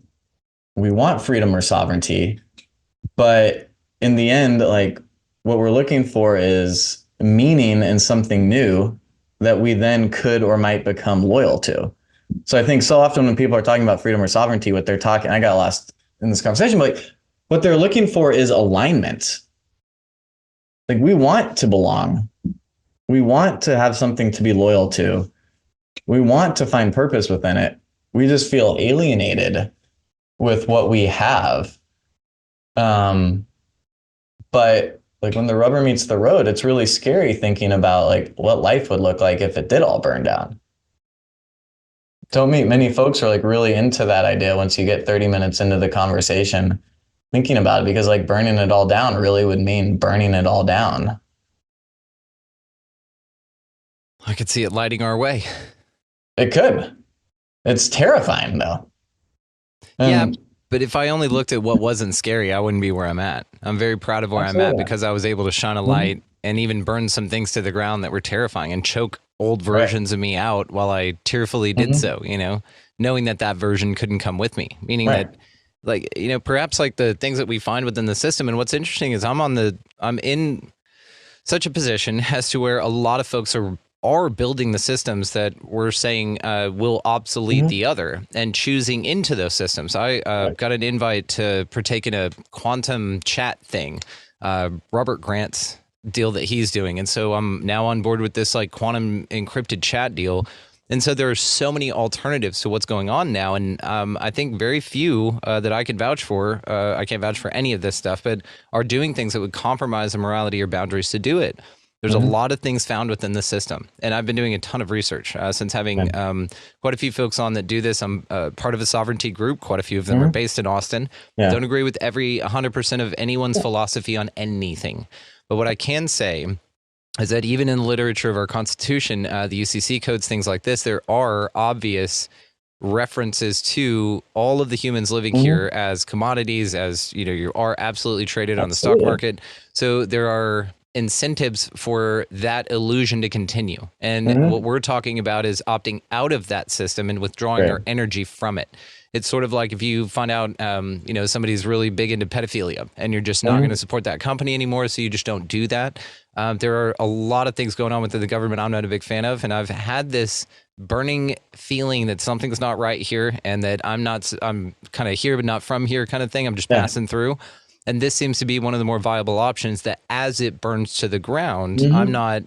Speaker 7: we want freedom or sovereignty, but in the end, like what we're looking for is meaning in something new that we then could or might become loyal to. So I think so often when people are talking about freedom or sovereignty, what they're talking, I got lost in this conversation, but like, what they're looking for is alignment. Like we want to belong. We want to have something to be loyal to. We want to find purpose within it. We just feel alienated with what we have. But like when the rubber meets the road, it's really scary thinking about like what life would look like if it did all burn down. Don't meet many folks who are like really into that idea once you get 30 minutes into the conversation thinking about it, because like burning it all down really would mean burning it all down.
Speaker 8: I could see it lighting our way.
Speaker 7: It could. It's terrifying though.
Speaker 8: Yeah, but if I only looked at what wasn't scary, I wouldn't be where I'm at. I'm very proud of where I'm at because I was able to shine a light and even burn some things to the ground that were terrifying and choke old versions of me out while I tearfully did so, you know, knowing that that version couldn't come with me, meaning that like, you know, perhaps like the things that we find within the system. And what's interesting is I'm in such a position as to where a lot of folks are building the systems that we're saying will obsolete the other and choosing into those systems. I got an invite to partake in a quantum chat thing, Robert Grant's deal that he's doing. And so I'm now on board with this like quantum encrypted chat deal. And so there are so many alternatives to what's going on now. And I think very few that I could vouch for, I can't vouch for any of this stuff, but are doing things that would compromise the morality or boundaries to do it. There's a lot of things found within the system. And I've been doing a ton of research since having quite a few folks on that do this. I'm part of a sovereignty group. Quite a few of them are based in Austin. Don't agree with 100% of anyone's philosophy on anything. But what I can say is that even in the literature of our Constitution, the UCC codes, things like this, there are obvious references to all of the humans living here as commodities, as you know, you are absolutely traded on the stock market. So there are incentives for that illusion to continue. And what we're talking about is opting out of that system and withdrawing our energy from it. It's sort of like if you find out, you know, somebody's really big into pedophilia and you're just not going to support that company anymore. So you just don't do that. There are a lot of things going on within the government I'm not a big fan of. And I've had this burning feeling that something's not right here and that I'm kind of here, but not from here kind of thing. I'm just passing through. And this seems to be one of the more viable options that as it burns to the ground, I'm not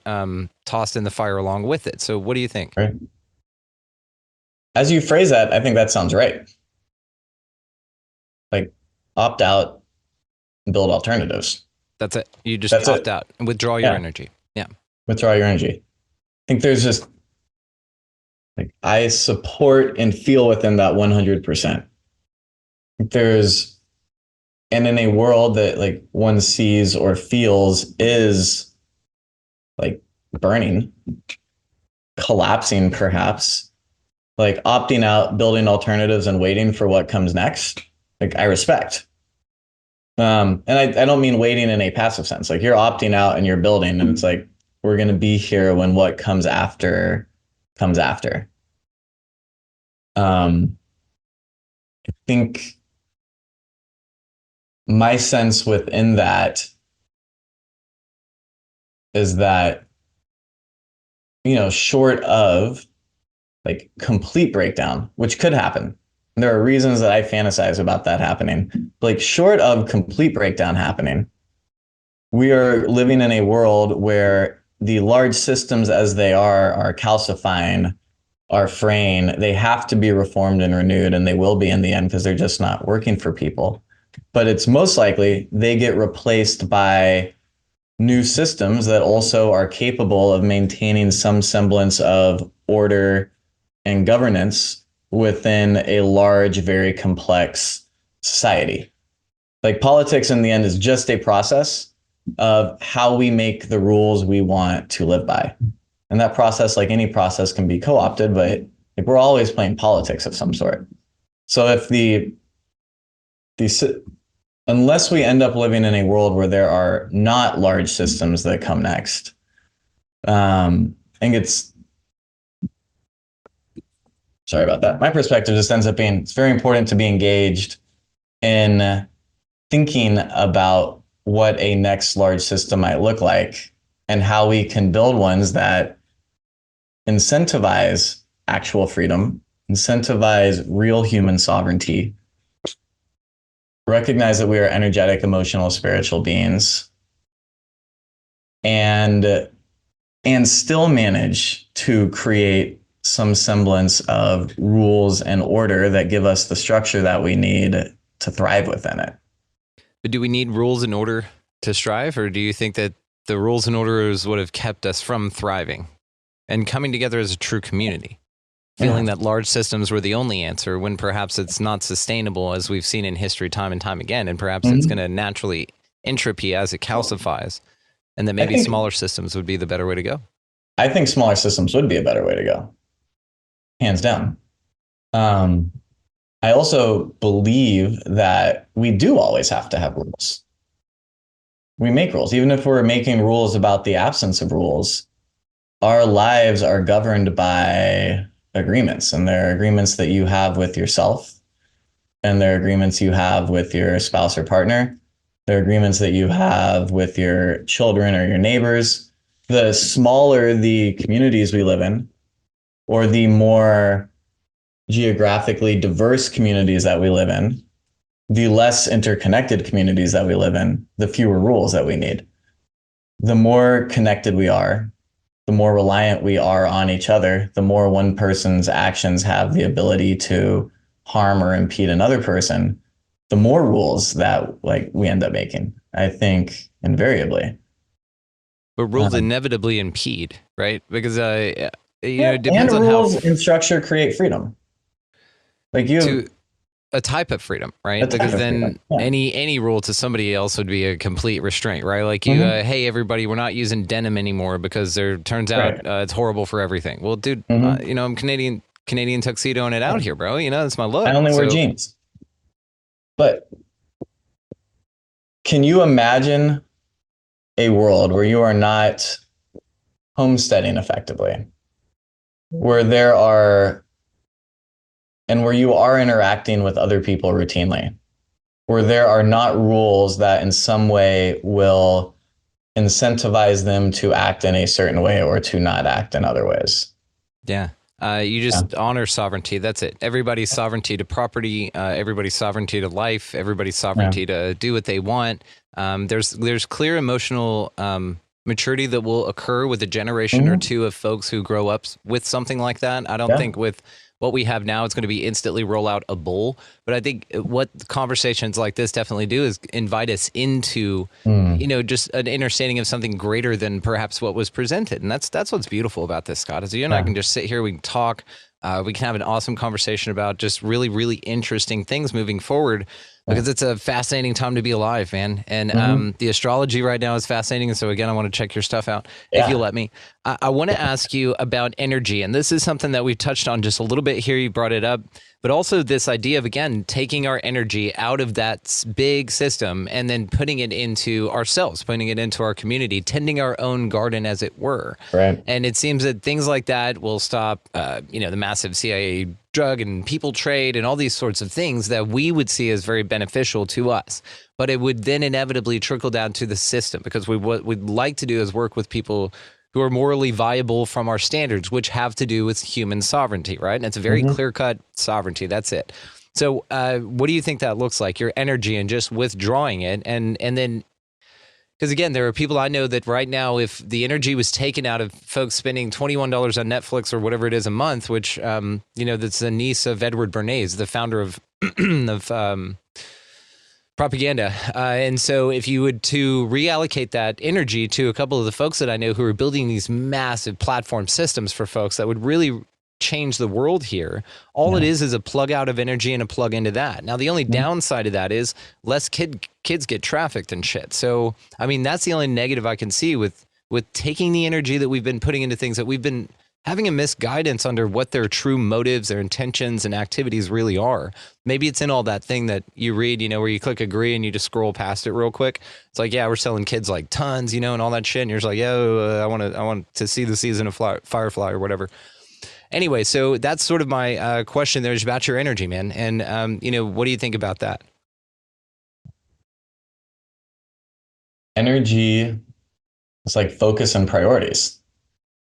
Speaker 8: tossed in the fire along with it. So what do you think?
Speaker 7: Right. As you phrase that, I think that sounds right. Like opt out and build alternatives.
Speaker 8: That's it. You just opt out and withdraw your energy. Yeah. Withdraw
Speaker 7: your energy. I think there's just like I support and feel within that 100%. And in a world that like one sees or feels is like burning, collapsing perhaps, like opting out, building alternatives and waiting for what comes next, like I respect. And I don't mean waiting in a passive sense. Like you're opting out and you're building and it's like, we're going to be here when what comes after comes after. I think my sense within that is that, you know, short of like complete breakdown, which could happen. There are reasons that I fantasize about that happening. Like short of complete breakdown happening, we are living in a world where the large systems as they are calcifying, are fraying. They have to be reformed and renewed, and they will be in the end because they're just not working for people. But it's most likely they get replaced by new systems that also are capable of maintaining some semblance of order and governance within a large, very complex society. Like politics in the end is just a process of how we make the rules we want to live by. And that process, like any process, can be co-opted, but like we're always playing politics of some sort. So if unless we end up living in a world where there are not large systems that come next, I think sorry about that. My perspective just ends up being it's very important to be engaged in thinking about what a next large system might look like and how we can build ones that incentivize actual freedom, incentivize real human sovereignty, recognize that we are energetic, emotional, spiritual beings, and still manage to create some semblance of rules and order that give us the structure that we need to thrive within it.
Speaker 8: But do we need rules in order to strive, or do you think that the rules and orders would have kept us from thriving and coming together as a true community? Feeling that large systems were the only answer when perhaps it's not sustainable, as we've seen in history time and time again, and perhaps it's going to naturally entropy as it calcifies, and that maybe smaller systems would be the better way to go.
Speaker 7: I think smaller systems would be a better way to go. Hands down. I also believe that we do always have to have rules. We make rules, even if we're making rules about the absence of rules. Our lives are governed by agreements, and there are agreements that you have with yourself, and there are agreements you have with your spouse or partner. There are agreements that you have with your children or your neighbors. The smaller the communities we live in, or the more geographically diverse communities that we live in, the less interconnected communities that we live in, the fewer rules that we need. The more connected we are, the more reliant we are on each other, the more one person's actions have the ability to harm or impede another person, the more rules that we end up making, I think, invariably.
Speaker 8: But rules inevitably impede, right? Because it depends on
Speaker 7: rules
Speaker 8: how
Speaker 7: and structure create freedom.
Speaker 8: A type of freedom, right? Because then any rule to somebody else would be a complete restraint, right? Like you, hey, everybody, we're not using denim anymore because there turns out it's horrible for everything. Well, dude, I'm Canadian tuxedoing it out here, bro. That's my look.
Speaker 7: I only wear jeans. But can you imagine a world where you are not homesteading effectively, where you are interacting with other people routinely, where there are not rules that in some way will incentivize them to act in a certain way or to not act in other ways?
Speaker 8: Yeah. You just honor sovereignty. That's it. Everybody's sovereignty to property, everybody's sovereignty to life, everybody's sovereignty to do what they want. There's clear emotional maturity that will occur with a generation or two of folks who grow up with something like that. I don't think with what we have now, it's going to be instantly roll out a bull. But I think what conversations like this definitely do is invite us into, just an understanding of something greater than perhaps what was presented. And that's what's beautiful about this, Scott, is you and I can just sit here, we can talk, we can have an awesome conversation about just really, really interesting things moving forward. Because it's a fascinating time to be alive, man. And the astrology right now is fascinating. And so, again, I want to check your stuff out if you'll let me. I want to ask you about energy. And this is something that we've touched on just a little bit here. You brought it up. But also this idea of, again, taking our energy out of that big system and then putting it into ourselves, putting it into our community, tending our own garden, as it were.
Speaker 7: Right.
Speaker 8: And it seems that things like that will stop, the massive CIA drug and people trade and all these sorts of things that we would see as very beneficial to us. But it would then inevitably trickle down to the system, because what we'd like to do is work with people who are morally viable from our standards, which have to do with human sovereignty, right? And it's a very clear-cut sovereignty. That's it. So what do you think that looks like, your energy and just withdrawing it? And then, because again, there are people I know that right now, if the energy was taken out of folks spending $21 on Netflix or whatever it is a month, which, that's the niece of Edward Bernays, the founder of propaganda. And so if you would to reallocate that energy to a couple of the folks that I know who are building these massive platform systems for folks that would really change the world here. All it is a plug out of energy and a plug into that. Now, the only downside of that is less kids get trafficked and shit. So, I mean, that's the only negative I can see with taking the energy that we've been putting into things that we've been having a misguidance under what their true motives, their intentions and activities really are. Maybe it's in all that thing that you read, you know, where you click agree and you just scroll past it real quick. It's like, yeah, we're selling kids like tons, you know, and all that shit. And you're just like, I want to see the season of Firefly or whatever. Anyway, so that's sort of my question there is about your energy, man. And, you know, what do you think about that?
Speaker 7: Energy is like focus and priorities.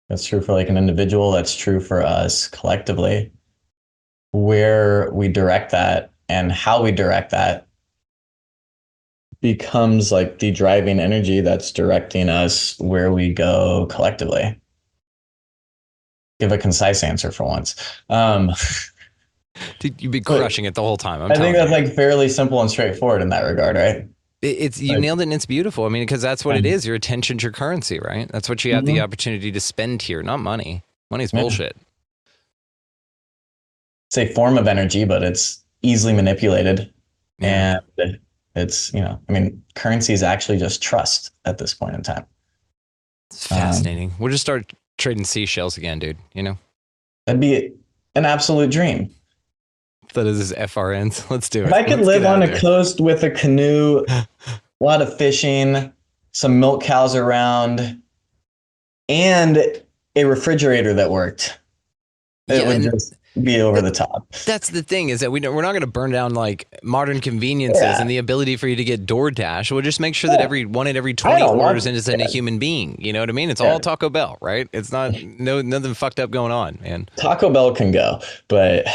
Speaker 7: That's true for like an individual. That's true for us collectively. Where we direct that and how we direct that becomes like the driving energy that's directing us where we go collectively. Give a concise answer for once.
Speaker 8: Dude, you've been crushing it the whole time.
Speaker 7: I think that's like fairly simple and straightforward in that regard, right?
Speaker 8: It's you nailed it, and it's beautiful. I mean, because that's what it is. Your attention's your currency, right? That's what you have the opportunity to spend here, not money. Money's bullshit.
Speaker 7: It's a form of energy, but it's easily manipulated.
Speaker 8: Yeah.
Speaker 7: And it's, you know, I mean, currency is actually just trust at this point in time.
Speaker 8: It's fascinating. We'll just start trading seashells again, dude, you know?
Speaker 7: That'd be an absolute dream.
Speaker 8: That is FRNs. Let's do it.
Speaker 7: If I could live on a coast with a canoe, a lot of fishing, some milk cows around, and a refrigerator that worked, it would just be over the top.
Speaker 8: That's the thing, is that we're not going to burn down like modern conveniences and the ability for you to get DoorDash. We'll just make sure that every 20 orders is in a human being. You know what I mean? It's all Taco Bell, right? It's not nothing fucked up going on, man.
Speaker 7: Taco Bell can go, but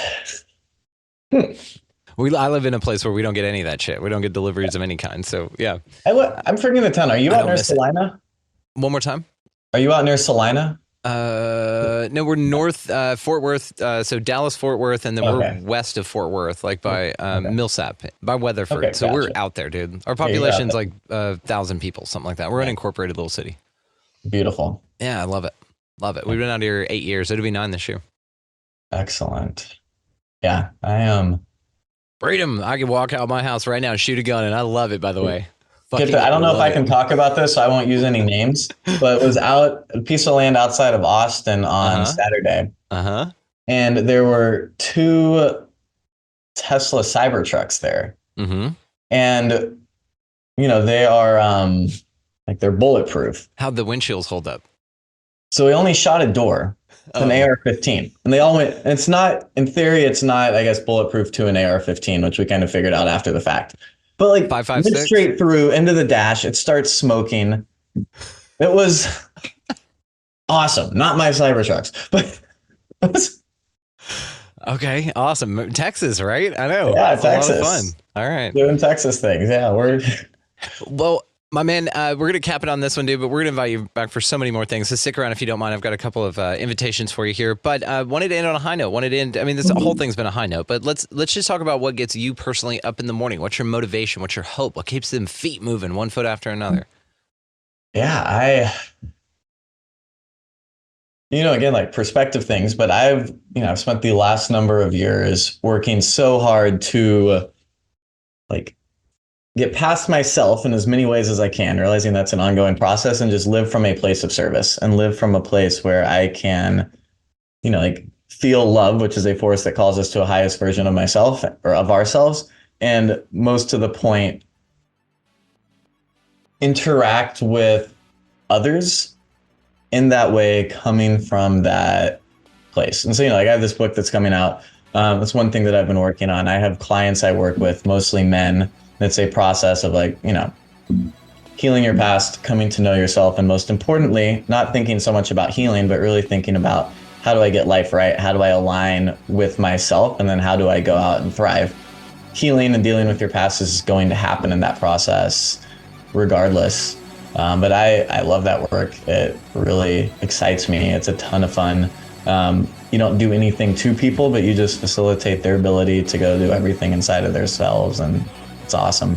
Speaker 8: I live in a place where we don't get any of that shit. We don't get deliveries of any kind. So yeah.
Speaker 7: I'm forgetting the town. Are you out near Salina?
Speaker 8: One more time.
Speaker 7: Are you out near Salina?
Speaker 8: No, we're north Fort Worth. So Dallas, Fort Worth, and then we're west of Fort Worth, like by Millsap, by Weatherford.
Speaker 7: Okay,
Speaker 8: so we're out there, dude. Our population's like 1,000 people, something like that. We're an unincorporated little city.
Speaker 7: Beautiful.
Speaker 8: Yeah, I love it. Love it. We've been out here 8 years. It'll be 9 this year.
Speaker 7: Excellent. Yeah, I am.
Speaker 8: Freedom. I can walk out of my house right now and shoot a gun, and I love it, by the way.
Speaker 7: I don't know if I can talk about this, so I won't use any names, but it was out a piece of land outside of Austin on Saturday. And there were 2 Tesla Cybertrucks there. And, you know, they are like they're bulletproof.
Speaker 8: How'd the windshields hold up?
Speaker 7: So we only shot a door. It's an AR-15. And they all went, and it's not, in theory, it's not, I guess, bulletproof to an AR-15, which we kind of figured out after the fact. But like
Speaker 8: 5.56
Speaker 7: straight through into the dash, it starts smoking. It was awesome. Not my Cybertrucks, but it was
Speaker 8: okay. Awesome. Texas, right? I know.
Speaker 7: Yeah,
Speaker 8: it's
Speaker 7: Texas.
Speaker 8: a lot of fun. All right.
Speaker 7: Doing Texas things. Yeah,
Speaker 8: well, my man, we're going to cap it on this one, dude, but we're going to invite you back for so many more things. So stick around if you don't mind. I've got a couple of invitations for you here, but wanted to end on a high note. This whole thing's been a high note, but let's just talk about what gets you personally up in the morning. What's your motivation? What's your hope? What keeps them feet moving one foot after another?
Speaker 7: Yeah, again, like perspective things, but I've spent the last number of years working so hard to like get past myself in as many ways as I can, realizing that's an ongoing process, and just live from a place of service and live from a place where I can, like feel love, which is a force that calls us to a highest version of myself or of ourselves. And most to the point, interact with others in that way, coming from that place. And so, I have this book that's coming out. That's one thing that I've been working on. I have clients I work with, mostly men. It's a process of healing your past, coming to know yourself, and most importantly, not thinking so much about healing, but really thinking about how do I get life right? How do I align with myself? And then how do I go out and thrive? Healing and dealing with your past is going to happen in that process regardless. But I love that work. It really excites me. It's a ton of fun. You don't do anything to people, but you just facilitate their ability to go do everything inside of themselves, and it's awesome.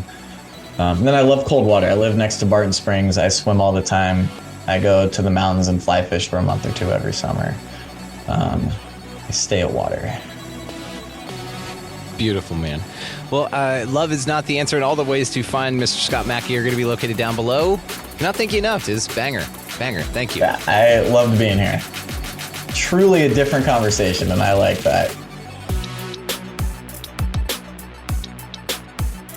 Speaker 7: And then I love cold water. I live next to Barton Springs. I swim all the time. I go to the mountains and fly fish for a month or two every summer. I stay at water.
Speaker 8: Beautiful, man. Well, love is not the answer, and all the ways to find Mr. Scott Mackey are going to be located down below. Cannot thank you enough, Tiz. Banger. Thank you.
Speaker 7: Yeah, I loved being here. Truly a different conversation, and I like that.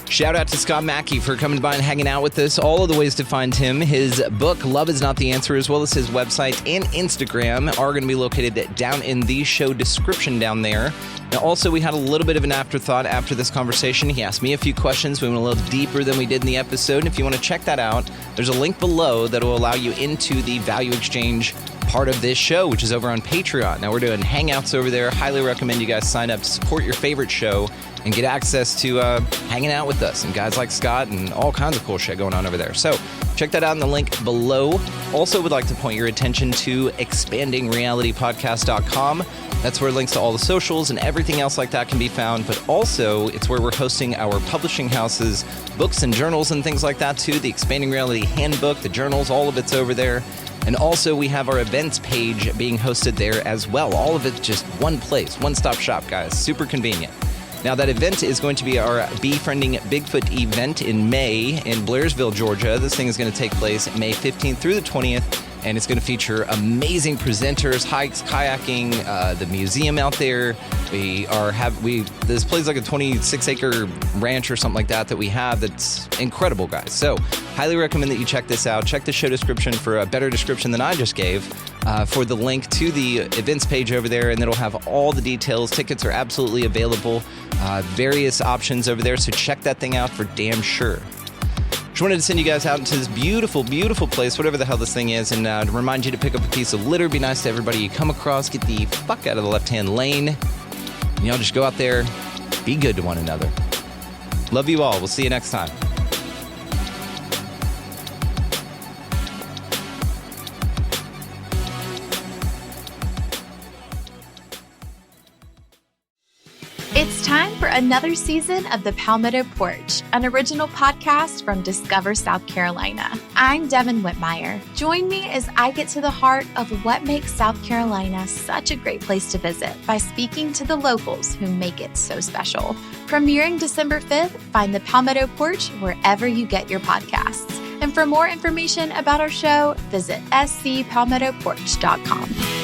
Speaker 8: Shout out to Scott Mackey for coming by and hanging out with us. All of the ways to find him, his book, Love is Not the Answer, as well as his website and Instagram are going to be located down in the show description down there. Now, also, we had a little bit of an afterthought after this conversation. He asked me a few questions. We went a little deeper than we did in the episode. And if you want to check that out, there's a link below that will allow you into the value exchange part of this show, which is over on Patreon. Now, we're doing hangouts over there. Highly recommend you guys sign up to support your favorite show and get access to hanging out with us and guys like Scott and all kinds of cool shit going on over there. So check that out in the link below. Also would like to point your attention to expandingrealitypodcast.com. That's where links to all the socials and everything else like that can be found. But also, it's where we're hosting our publishing houses, books and journals and things like that too. The Expanding Reality Handbook, the journals, all of it's over there. And also, we have our events page being hosted there as well. All of it just one place, one-stop shop, guys. Super convenient. Now, that event is going to be our Befriending Bigfoot event in May in Blairsville, Georgia. This thing is going to take place May 15th through the 20th, and it's going to feature amazing presenters, hikes, kayaking, the museum out there. This place is like a 26-acre ranch or something like that we have that's incredible, guys. So, highly recommend that you check this out. Check the show description for a better description than I just gave for the link to the events page over there, and it'll have all the details. Tickets are absolutely available. Various options over there, so check that thing out for damn sure. Just wanted to send you guys out into this beautiful, beautiful place, whatever the hell this thing is, and to remind you to pick up a piece of litter, be nice to everybody you come across, get the fuck out of the left-hand lane, and y'all just go out there, be good to one another. Love you all. We'll see you next time.
Speaker 3: It's time for another season of The Palmetto Porch, an original podcast from Discover South Carolina. I'm Devin Whitmire. Join me as I get to the heart of what makes South Carolina such a great place to visit by speaking to the locals who make it so special. Premiering December 5th, find The Palmetto Porch wherever you get your podcasts. And for more information about our show, visit scpalmettoporch.com.